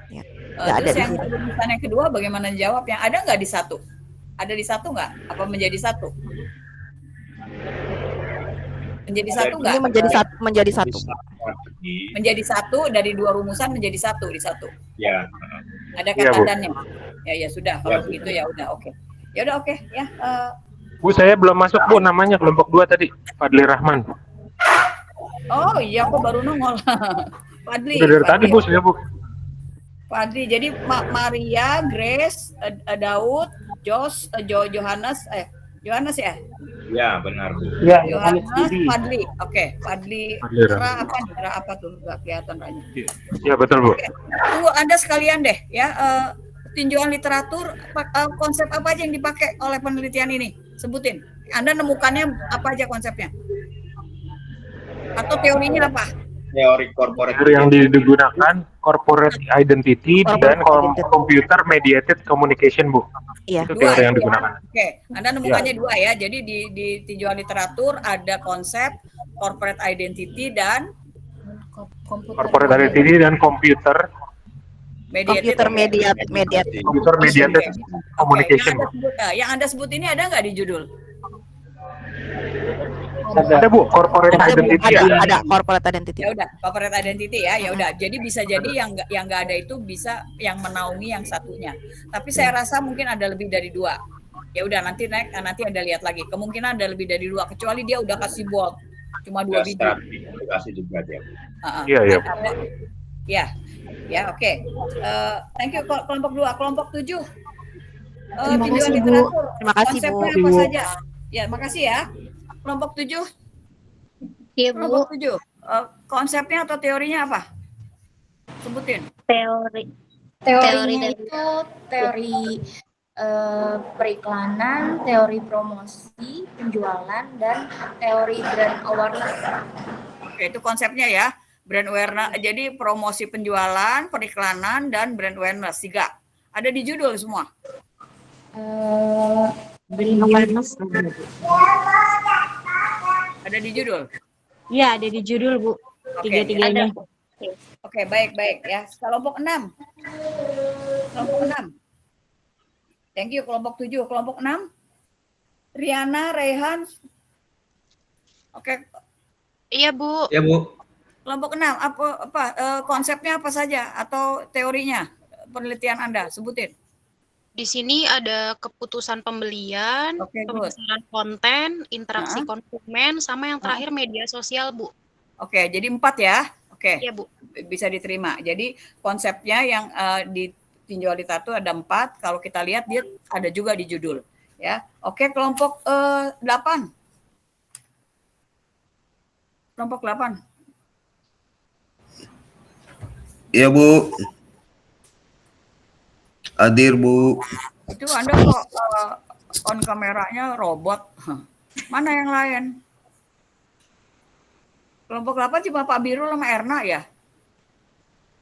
lihat. Terus yang rumusan yang kedua bagaimana jawab? Yang ada nggak di satu? Ada di satu nggak? Apa menjadi satu? Menjadi satu nggak? Ini menjadi satu. Menjadi satu dari 2 rumusan menjadi satu di satu. Ya. Ada kata dannya. Ya sudah kalau begitu ya udah oke. Ya udah oke ya. Bu, saya belum masuk, Bu, namanya kelompok 2 tadi, Fadli Rahman. Oh iya, aku baru nongol. Fadli. Udah dari tadi, Bu, saya, Bu. Fadli, jadi Maria, Grace, Daud, Johannes ya? Ya, benar, Bu. Ya, Johannes, Fadli. Oke, Fadli. Ra apa tuh? Enggak kelihatan ranya. Ya, betul, Bu. Oke. Tunggu Anda sekalian deh ya. Tinjauan literatur, konsep apa aja yang dipakai oleh penelitian ini? Sebutin. Anda nemukannya apa aja konsepnya? Atau teorinya apa? Teori corporate yang digunakan corporate identity dan computer mediated communication, Bu. Iya. Itu teori yang digunakan. Oke, Anda nemukannya 2 ya. Jadi di tinjauan literatur ada konsep corporate identity dan corporate identity dan computer mediated communication. Yang Anda sebut ini ada nggak di judul? Ada, Bu, corporate identity. Ada corporate identity. Ya udah, corporate identity ya. Ya udah. Jadi bisa jadi yang nggak ada itu bisa yang menaungi yang satunya. Tapi saya rasa mungkin ada lebih dari 2. Ya udah nanti ada lihat lagi. Kemungkinan ada lebih dari 2 kecuali dia udah kasih bold. Cuma 2 biji. Strategi komunikasi juga dia. Iya, iya. Ya, oke. Thank you kelompok 2, kelompok 7. Terima kasih, Bu. Literatur. Terima kasih, Bu. Konsepnya apa saja? Ya, makasih ya. Kelompok 7. Iya, Bu. Kelompok 7. Konsepnya atau teorinya apa? Sebutin. Teorinya itu teori periklanan, teori promosi, penjualan, dan teori brand awareness. Oke, itu konsepnya ya. Brand awareness. Jadi promosi penjualan, periklanan, dan brand awareness. 3. Ada di judul semua. Brand awareness. Ada di judul. Iya, ada di judul, Bu. Tiga-tiganya. Oke, baik ya. Kelompok 6. Kelompok 6. Thank you kelompok 7. Kelompok 6. Riana, Rehan. Oke. Iya, Bu. Ya, Bu. Kelompok 6 apa konsepnya apa saja atau teorinya? Penelitian Anda sebutin. Di sini ada keputusan pembelian, pemasaran konten, interaksi konsumen, sama yang terakhir media sosial, Bu. Oke, jadi 4 ya. Oke. Iya, Bu. Bisa diterima. Jadi konsepnya yang di tinjau literatur ada 4. Kalau kita lihat dia ada juga di judul. Ya. Oke, kelompok 8. Kelompok 8. Iya, Bu. Hadir, Bu. Itu Anda kok on kameranya robot. Mana yang lain? Kelompok 8 cuma Pak Birul sama Erna ya?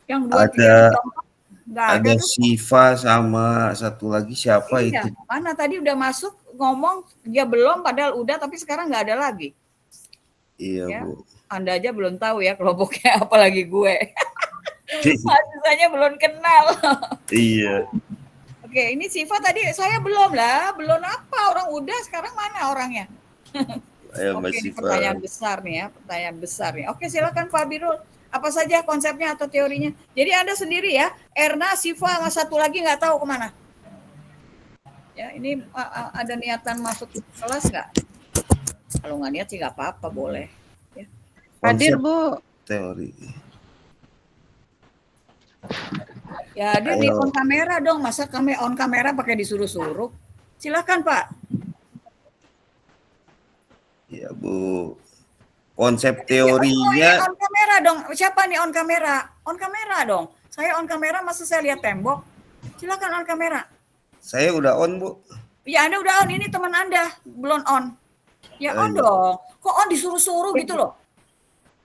Yang 2, 3, 4. Ada Siva sama satu lagi siapa itu? Mana tadi udah masuk ngomong dia belum padahal udah tapi sekarang nggak ada lagi. Iya, Ya. Bu. Anda aja belum tahu ya kelompoknya apalagi gue. Sisanya belum kenal. Iya. Oke, ini Siva tadi saya belum lah. Belum apa? Orang udah, sekarang mana orangnya? Ayo, Oke, Mbak ini Siva. pertanyaan besar nih ya. Pertanyaan besar nih. Oke, silakan Pak Birul. Apa saja konsepnya atau teorinya? Jadi Anda sendiri ya, Erna, Siva, sama satu lagi nggak tahu kemana. Ya, ini ada niatan masuk kelas nggak? Kalau nggak niat sih nggak apa-apa, boleh. Ya. Hadir, Bu. Teori. Ya, dia di on kamera dong. Masa kami on kamera pakai disuruh-suruh? Silakan, Pak. Ya, Bu. Konsep teorinya On kamera dong. Siapa nih on kamera? On kamera dong. Saya on kamera, masa saya lihat tembok? Silakan on kamera. saya udah on, Bu. Ya, Anda udah on. Ini teman Anda belum on. Ya on dong. Kok on disuruh-suruh gitu loh?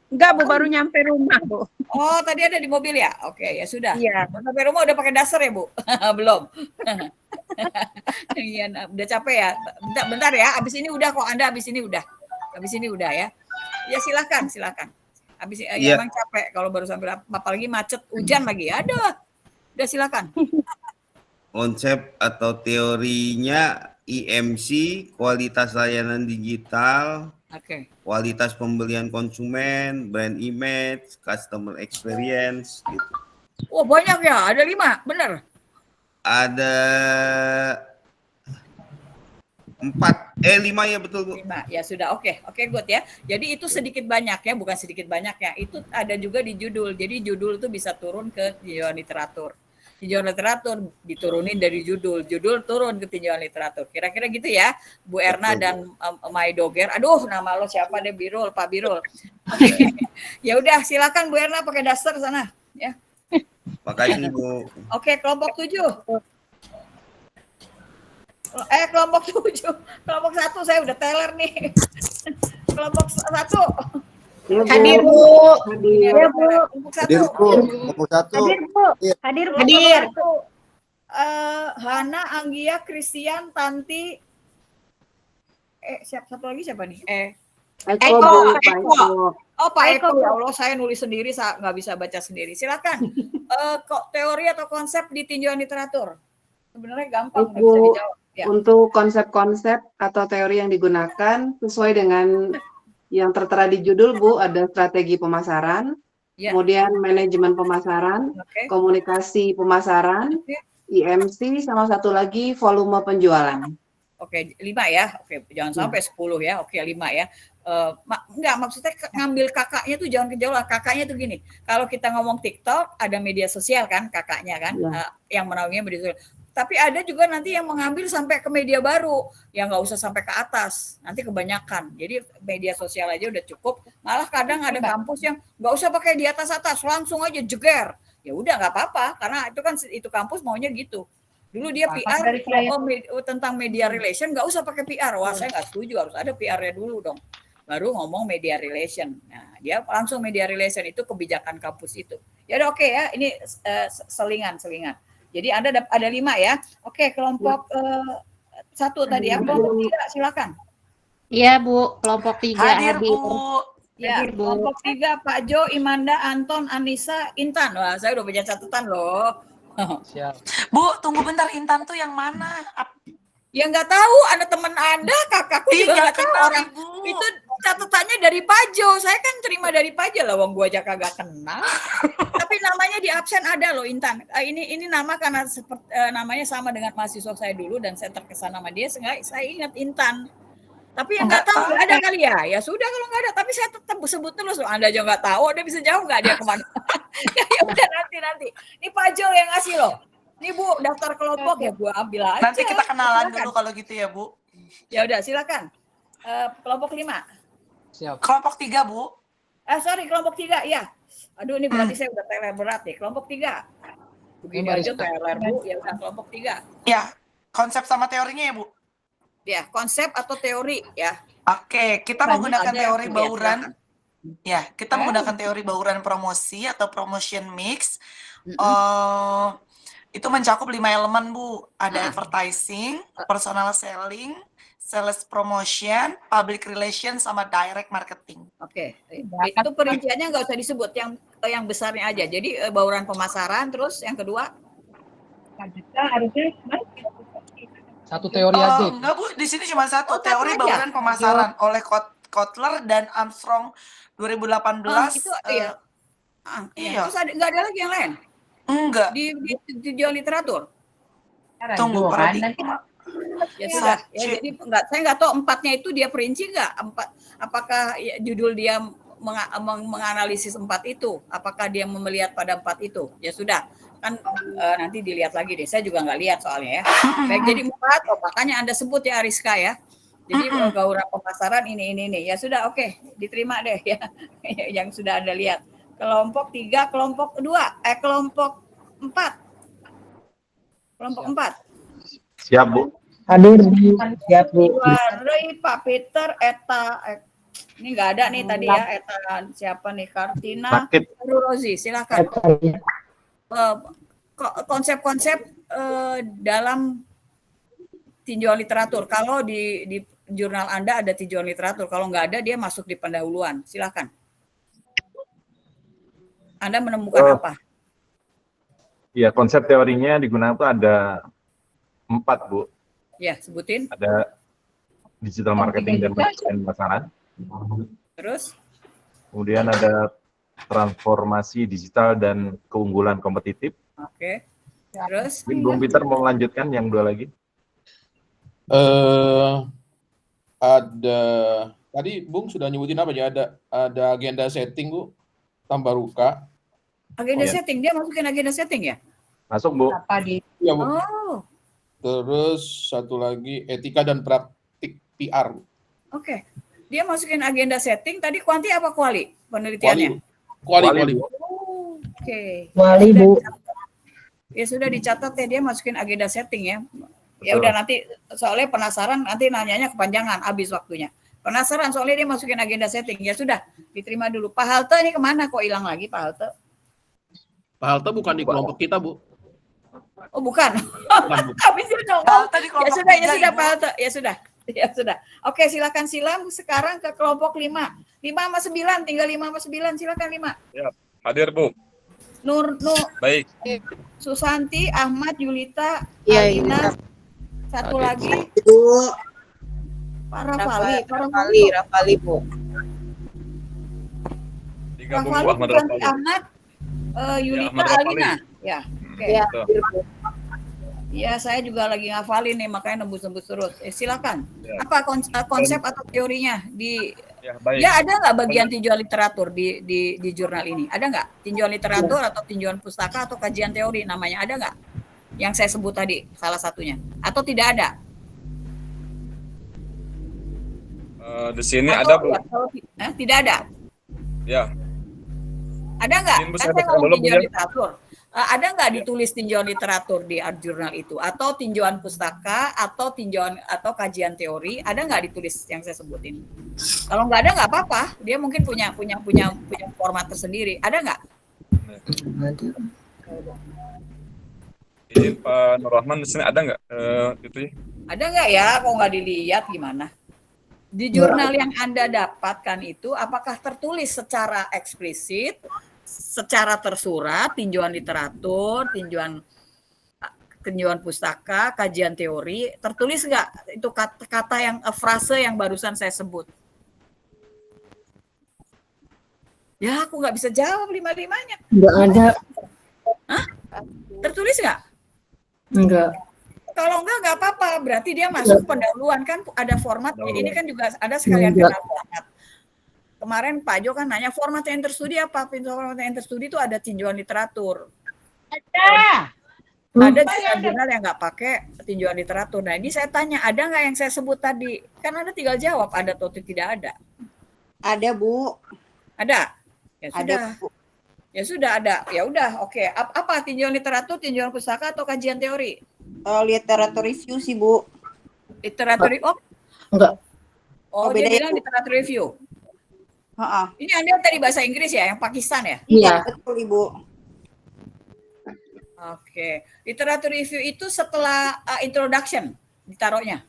Enggak, Bu, baru nyampe rumah, Bu. Oh, tadi ada di mobil ya? Oke, ya sudah. Iya. Sampai rumah udah pakai dasar ya, Bu? Belum. Iya, udah capek ya. Bentar ya. Abis ini udah kok. Anda abis ini udah. Abis ini udah ya. Ya silakan. Abis ya, emang capek kalau baru sampai apalagi macet, hujan lagi. Aduh. Udah silakan. Konsep atau teorinya IMC, kualitas layanan digital, kualitas pembelian konsumen, brand image, customer experience, gitu. Oh, banyak ya, ada 5, benar? Ada 5 ya, betul, Bu. 5, ya sudah, oke good ya. Jadi itu sedikit banyak ya, bukan sedikit banyak ya. Itu ada juga di judul. Jadi judul itu bisa turun ke tinjauan literatur. Tinjauan literatur diturunin dari judul turun ke tinjauan literatur. Kira-kira gitu ya, Bu Erna dan Mai Doger. Aduh, nama lo siapa deh? Birul, Pak Birul. Ya udah, silakan Bu Erna pakai daster sana, ya. Makasih, Bu. Oke, kelompok 7. Kelompok 7. Kelompok 1 saya udah teler nih. Kelompok 1. Hadir, Bu. Hadir, Bu. Hadir, Bu. Kelompok 1. Hadir, Bu. Hadir, Bu. Hadir. Hana, Anggia, Christian, Tanti. Satu lagi siapa nih? Eko. Oh, Pak Eko. Ya Allah, saya nulis sendiri, nggak bisa baca sendiri. Silakan. Kok teori atau konsep di tinjauan literatur? Sebenarnya gampang, bisa dijawab. Ya. Untuk konsep-konsep atau teori yang digunakan sesuai dengan yang tertera di judul, Bu, ada strategi pemasaran, kemudian manajemen pemasaran, komunikasi pemasaran, IMC, sama satu lagi volume penjualan. Oke, 5 ya. Oke, jangan sampai 10 ya. Oke, 5 ya. Enggak, maksudnya ngambil kakaknya tuh jangan kejauhan. Kakaknya tuh gini, kalau kita ngomong TikTok, ada media sosial kan kakaknya kan, yang menaunginya media sosial. Tapi ada juga nanti yang mengambil sampai ke media baru, yang nggak usah sampai ke atas, nanti kebanyakan. Jadi media sosial aja udah cukup. Malah kadang ada kampus yang nggak usah pakai di atas-atas, langsung aja jeger. Ya udah nggak apa-apa, karena itu kan itu kampus maunya gitu. Dulu dia PR tentang media relation, nggak usah pakai PR. Wah, saya nggak setuju, harus ada PR-nya dulu dong. Baru ngomong media relation. Nah, dia langsung media relation, itu kebijakan kampus itu. Ya udah oke ya, ini selingan. Jadi ada 5 ya. Oke, kelompok 1 tadi ya, kelompok 3 silakan. Iya Bu, kelompok 3 Hadir Bu. Ya, kelompok 3 Pak Jo, Imanda, Anton, Anissa, Intan. Wah, saya udah punya catatan loh. Siap. Bu, tunggu bentar, Intan tuh yang mana? Ya nggak tahu, ada teman Anda, kakakku juga nggak tahu orang. Itu catatannya dari Pak Jo. Saya kan terima dari Pak Jo lah, wong gua aja kagak kenal. Tapi namanya di absen ada loh, Intan. Ini nama karena namanya sama dengan mahasiswa saya dulu dan saya terkesan sama dia, saya ingat Intan. Tapi yang nggak tahu nggak ada kali ya. Ya sudah kalau nggak ada, tapi saya tetap sebut terus loh. Anda aja nggak tahu, Anda bisa jauh nggak dia kemana? Ya udah nanti. Ini Pak Jo yang ngasih loh. Ini Bu, daftar kelompok ya, gua ambil aja. Nanti kita kenalan dulu kalau gitu ya, Bu. Ya udah, silakan. Kelompok 5. Siap. Kelompok 3, Bu. Sorry, kelompok 3, ya. Aduh, ini berarti saya udah teler berat nih. Kelompok 3. Begini aja teler, Bu. Ya udah, kelompok 3. Ya, konsep sama teorinya ya, Bu. Ya, konsep atau teori ya. Oke, kita menggunakan teori bauran. Ya, kita menggunakan teori bauran promosi atau promotion mix. Itu mencakup 5 elemen, Bu. Ada advertising, personal selling, sales promotion, public relation, sama direct marketing. Oke, itu perinciannya nggak usah disebut, yang besarnya aja. Jadi bauran pemasaran, terus yang kedua? Satu teori aja. Enggak, Bu. Di sini cuma satu. Teori bauran pemasaran oleh Kotler dan Armstrong 2018. Itu iya. Terus nggak ada lagi yang lain? Enggak. Di tujuan literatur. Tunggu, Ya sudah. Ya, jadi saya nggak tahu 4-nya itu dia perinci nggak? Apakah judul dia menganalisis 4 itu? Apakah dia melihat pada 4 itu? Ya sudah. Kan nanti dilihat lagi deh. Saya juga nggak lihat soalnya ya. Baik, jadi 4. Makanya Anda sebut ya Ariska ya. Jadi bauran pemasaran ini. Ya sudah, oke. Diterima deh ya. Yang sudah Anda lihat. Kelompok 3, kelompok 2, kelompok 4. Kelompok 4. Siap, Bu. Hadir, Bu. Siap, Bu. Roy, Pak Peter, Eta. Ini nggak ada nih tadi ya, Eta. Siapa nih? Kartina, Rozi, silakan. Konsep-konsep dalam tinjauan literatur. Kalau di jurnal Anda ada tinjauan literatur. Kalau nggak ada, dia masuk di pendahuluan. Silakan. Anda menemukan apa? Ya, konsep teorinya digunakan itu ada 4, Bu. Ya, sebutin. Ada digital marketing dan pemasaran. Terus? Kemudian ada transformasi digital dan keunggulan kompetitif. Oke. Terus? Bung Peter mau melanjutkan yang 2 lagi? Ada tadi Bung sudah nyebutin apa ya? Ada agenda setting, Bu. Tambah ruka. Agenda setting, dia masukin agenda setting ya? Masuk, Bu. Iya, Bu. Oh. Terus satu lagi etika dan praktik PR. Oke. Dia masukin agenda setting, tadi kuanti apa kuali penelitiannya? Kuali. Oke. Kuali, Bu. Ya sudah dicatat ya, dia masukin agenda setting ya. Ya udah, nanti soalnya penasaran, nanti nanyanya kepanjangan, habis waktunya. Penasaran soalnya dia masukin agenda setting. Ya sudah, diterima dulu. Pak Halte ini kemana kok hilang lagi Pak Halte? Pak Halte bukan di kelompok kita, Bu. Oh, bukan. Habis itu dong. Ya sudah Pak Halte. Ya sudah. Oke, silakan Silam sekarang ke kelompok 5. 5 sama 9, tinggal 5 sama 9, silakan 5. Ya, hadir, Bu. Nur. Baik. Susanti, Ahmad, Yulita, Iya, Alina. Satu lagi. Bu. Pak Rafali, Bu. Digabung Bu Ahmad Rafali. Ahmad, Yulita, Ahmad Rafali. Alina. Ya, oke. Ya, Iya, saya juga lagi ngafalin nih, makanya nembus-nembus terus. Silakan. Ya. Apa konsep atau teorinya di? Ya, baik. Ya, ada nggak bagian tinjauan literatur di jurnal ini? Ada nggak tinjauan literatur atau tinjauan pustaka atau kajian teori namanya? Ada nggak? Yang saya sebut tadi salah satunya? Atau tidak ada? Di sini Atau, ada, Bu. Tidak ada. Ya. Ada nggak? Izin, Bu, Kan saya saya baca ngomong dulu, Bu, tinjauan ya. literatur. Ada nggak ditulis tinjauan literatur di art jurnal itu? Atau tinjauan pustaka atau tinjauan atau kajian teori? Ada nggak ditulis yang saya sebutin? Kalau nggak ada nggak apa-apa. Dia mungkin punya format tersendiri. Ada nggak? Izin Pak Nur Rahman di sini ada nggak itu ya? Ada nggak ya? Kalau nggak dilihat gimana? Di jurnal yang Anda dapatkan itu, apakah tertulis secara eksplisit, secara tersurat, tinjauan literatur, tinjauan pustaka, kajian teori, tertulis nggak itu kata yang frase yang barusan saya sebut? Ya, aku nggak bisa jawab lima-limanya. Nggak ada. Hah? Tertulis nggak? Enggak. Kalau nggak apa-apa. Berarti dia masuk pendahuluan, kan ada format. Ini kan juga ada sekalian kenal format. Kemarin Pak Jo kan nanya format enter studi apa? Format enter studi itu ada tinjauan literatur. Ada. Ada jurnal yang nggak pakai tinjauan literatur. Nah, ini saya tanya, ada nggak yang saya sebut tadi? Kan Anda tinggal jawab ada atau tidak ada. Ada, Bu. Ada. Ya sudah. Ada, Bu. Ya sudah ada. Ya udah, oke. Apa tinjauan literatur, tinjauan pustaka atau kajian teori? Literatur review sih, Bu. Literatur Enggak. Oh, dia bilang literatur review. Ini Anda tadi bahasa Inggris ya, yang Pakistan ya? Iya, betul, Ibu. Oke. Literatur review itu setelah introduction ditaruhnya.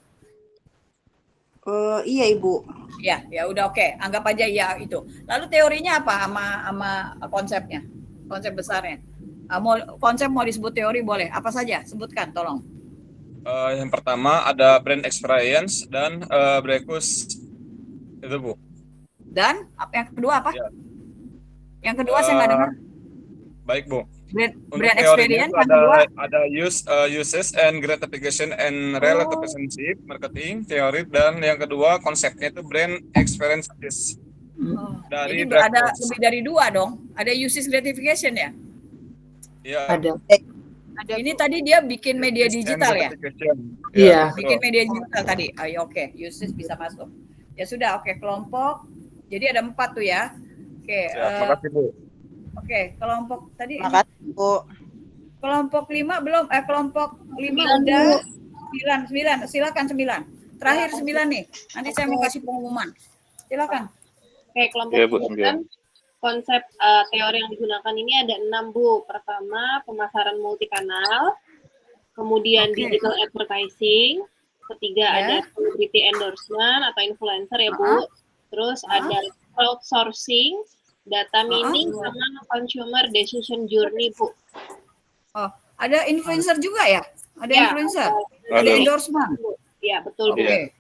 Iya, Ibu. Ya udah oke. Anggap aja ya itu. Lalu teorinya apa sama konsepnya? Konsep besarnya. Konsep mau disebut teori boleh. Apa saja? Sebutkan, tolong. Yang pertama ada brand experience dan breakfast itu, Bu. Dan yang kedua apa? Ya. Yang kedua saya nggak dengar. Baik, Bu. Brand experience yang kedua ada uses and gratification and relationship marketing teori, dan yang kedua konsepnya itu brand experiences. Dari ini ada lebih dari dua dong. Ada uses gratification ya? Iya. Ada. Ini tadi dia bikin media digital ya? Iya. Bikin media digital tadi. Oke. Uses bisa masuk. Ya sudah, oke. Kelompok. Jadi ada 4 tuh ya. Oke. Terima kasih, Bu. Oke, kelompok tadi. Makasih, Bu. Kelompok 5 belum? Kelompok 5 udah 9. Silakan 9. Terakhir 9 nih. Nanti saya mau kasih pengumuman. Silakan. Oke, kelompok 9. Konsep teori yang digunakan ini ada 6, Bu. Pertama, pemasaran multikanal. Kemudian digital advertising. Ketiga ada celebrity endorsement atau influencer ya, Bu. Terus ada crowdsourcing, data mining, sama consumer decision journey, Bu. Oh, ada influencer juga ya? Ada Ya, influencer? Ada endorsement? Iya, betul, Bu. Oke.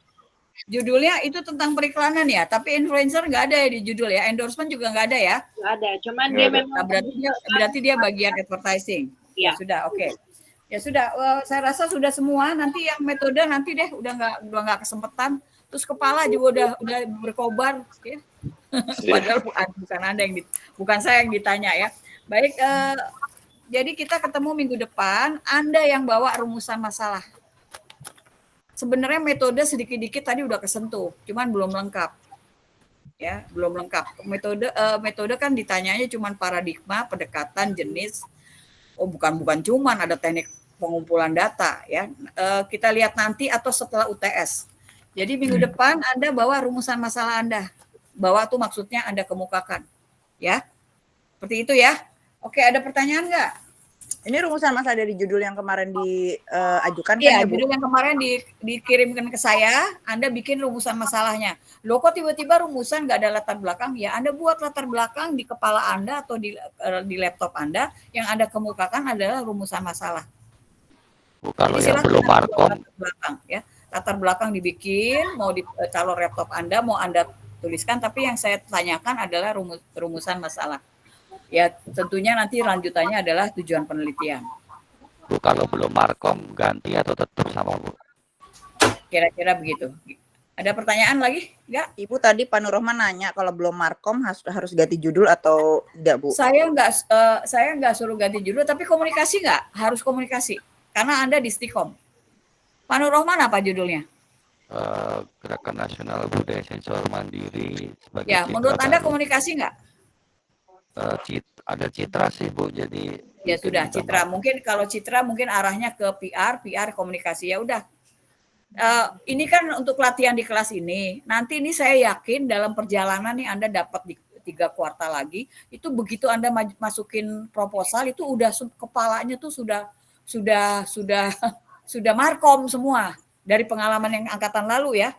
Judulnya itu tentang periklanan ya, tapi influencer nggak ada ya di judul ya, endorsement juga nggak ada ya? Nggak ada, cuman dia memang Nah, berarti dia bagian advertising. Ya sudah, oke. Ya sudah, saya rasa sudah semua. Nanti yang metode nanti deh, udah nggak kesempatan. Terus kepala juga udah berkobar, ya. Padahal bukan saya yang ditanya ya. Baik, jadi kita ketemu minggu depan. Anda yang bawa rumusan masalah. Sebenarnya metode sedikit-dikit tadi udah kesentuh, cuman belum lengkap. Ya, belum lengkap. Metode kan ditanyanya cuman paradigma, pendekatan, jenis. Oh, bukan cuman ada teknik pengumpulan data ya. Kita lihat nanti atau setelah UTS. Jadi minggu depan Anda bawa rumusan masalah Anda. Bawa tuh maksudnya Anda kemukakan. Ya. Seperti itu ya. Oke, ada pertanyaan nggak? Ini rumusan masalah dari judul yang kemarin diajukan kan Iya, ya, Bu? judul yang kemarin dikirimkan ke saya, Anda bikin rumusan masalahnya. Loh kok tiba-tiba rumusan nggak ada latar belakang? Ya Anda buat latar belakang di kepala Anda atau di laptop Anda, yang Anda kemukakan adalah rumusan masalah. Kalau yang belum markom, latar belakang, ya. Latar belakang dibikin, mau di calon laptop Anda, mau Anda tuliskan, tapi yang saya tanyakan adalah rumusan masalah. Ya tentunya nanti lanjutannya adalah tujuan penelitian. Bu, kalau belum markom ganti atau tetap sama Bu? Kira-kira begitu. Ada pertanyaan lagi? Enggak? Ibu tadi Pak Nurrohman nanya kalau belum markom harus ganti judul atau tidak, Bu? Saya nggak suruh ganti judul, tapi komunikasi nggak? Harus komunikasi. Karena Anda di Stikom. Pak Nurrohman apa judulnya? Gerakan Nasional Budaya Sensor Mandiri. Ya, menurut Anda komunikasi nggak? Ada citra sih Bu, jadi ya sudah citra. Mungkin kalau citra mungkin arahnya ke PR komunikasi. Ya udah. Ini kan untuk latihan di kelas ini. Nanti ini saya yakin dalam perjalanan nih Anda dapat di 3 kuartal lagi, itu begitu Anda masukin proposal itu udah kepalanya tuh sudah markom semua dari pengalaman yang angkatan lalu ya.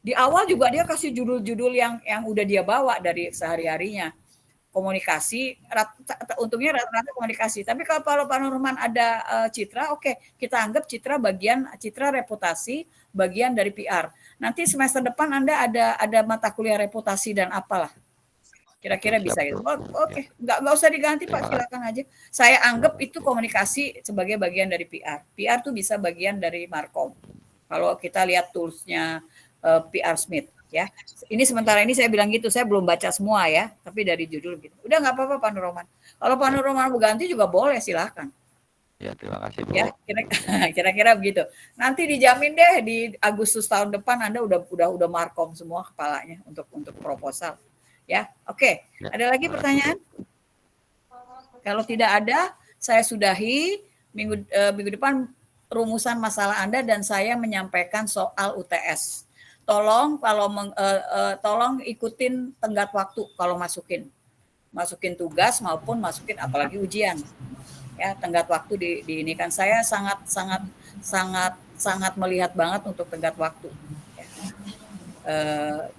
Di awal juga dia kasih judul-judul yang udah dia bawa dari sehari-harinya. Komunikasi, untungnya rata-rata komunikasi. Tapi kalau Pak Nurrohman ada citra, oke, kita anggap citra reputasi bagian dari PR. Nanti semester depan Anda ada mata kuliah reputasi dan apalah. Kira-kira bisa gitu. Oke, nggak usah diganti Pak, silakan aja. Saya anggap itu komunikasi sebagai bagian dari PR. PR tuh bisa bagian dari markom. Kalau kita lihat toolsnya PR Smith. Ya, ini sementara ini saya bilang gitu, saya belum baca semua ya, tapi dari judul gitu. Udah nggak apa-apa Pak Nurrohman. Kalau Pak Nurrohman mau ganti juga boleh, silahkan. Ya, terima kasih Bu. Ya, kira-kira begitu. Nanti dijamin deh di Agustus tahun depan Anda udah markom semua kepalanya untuk proposal. Ya, oke. Ada lagi pertanyaan? Kalau tidak ada, saya sudahi minggu depan rumusan masalah Anda dan saya menyampaikan soal UTS. Tolong tolong ikutin tenggat waktu kalau masukin tugas maupun masukin apalagi ujian ya, tenggat waktu di ini kan saya sangat melihat banget untuk tenggat waktu ya.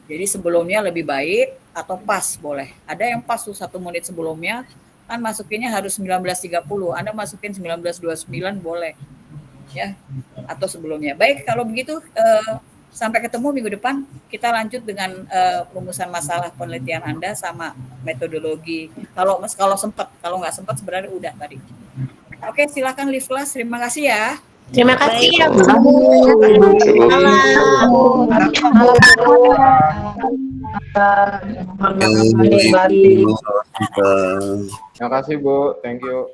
Jadi sebelumnya lebih baik atau pas boleh, ada yang pas tuh 1 menit sebelumnya kan masukinnya harus 19.30, Anda masukin 19.29 boleh ya, atau sebelumnya. Baik, kalau begitu sampai ketemu minggu depan, kita lanjut dengan rumusan masalah penelitian Anda sama metodologi. Kalau sempat, kalau nggak sempat sebenarnya udah tadi. Oke, silakan leave class. Terima kasih ya. Terima kasih ya Bu. Terima kasih. Terima kasih Bu, thank you.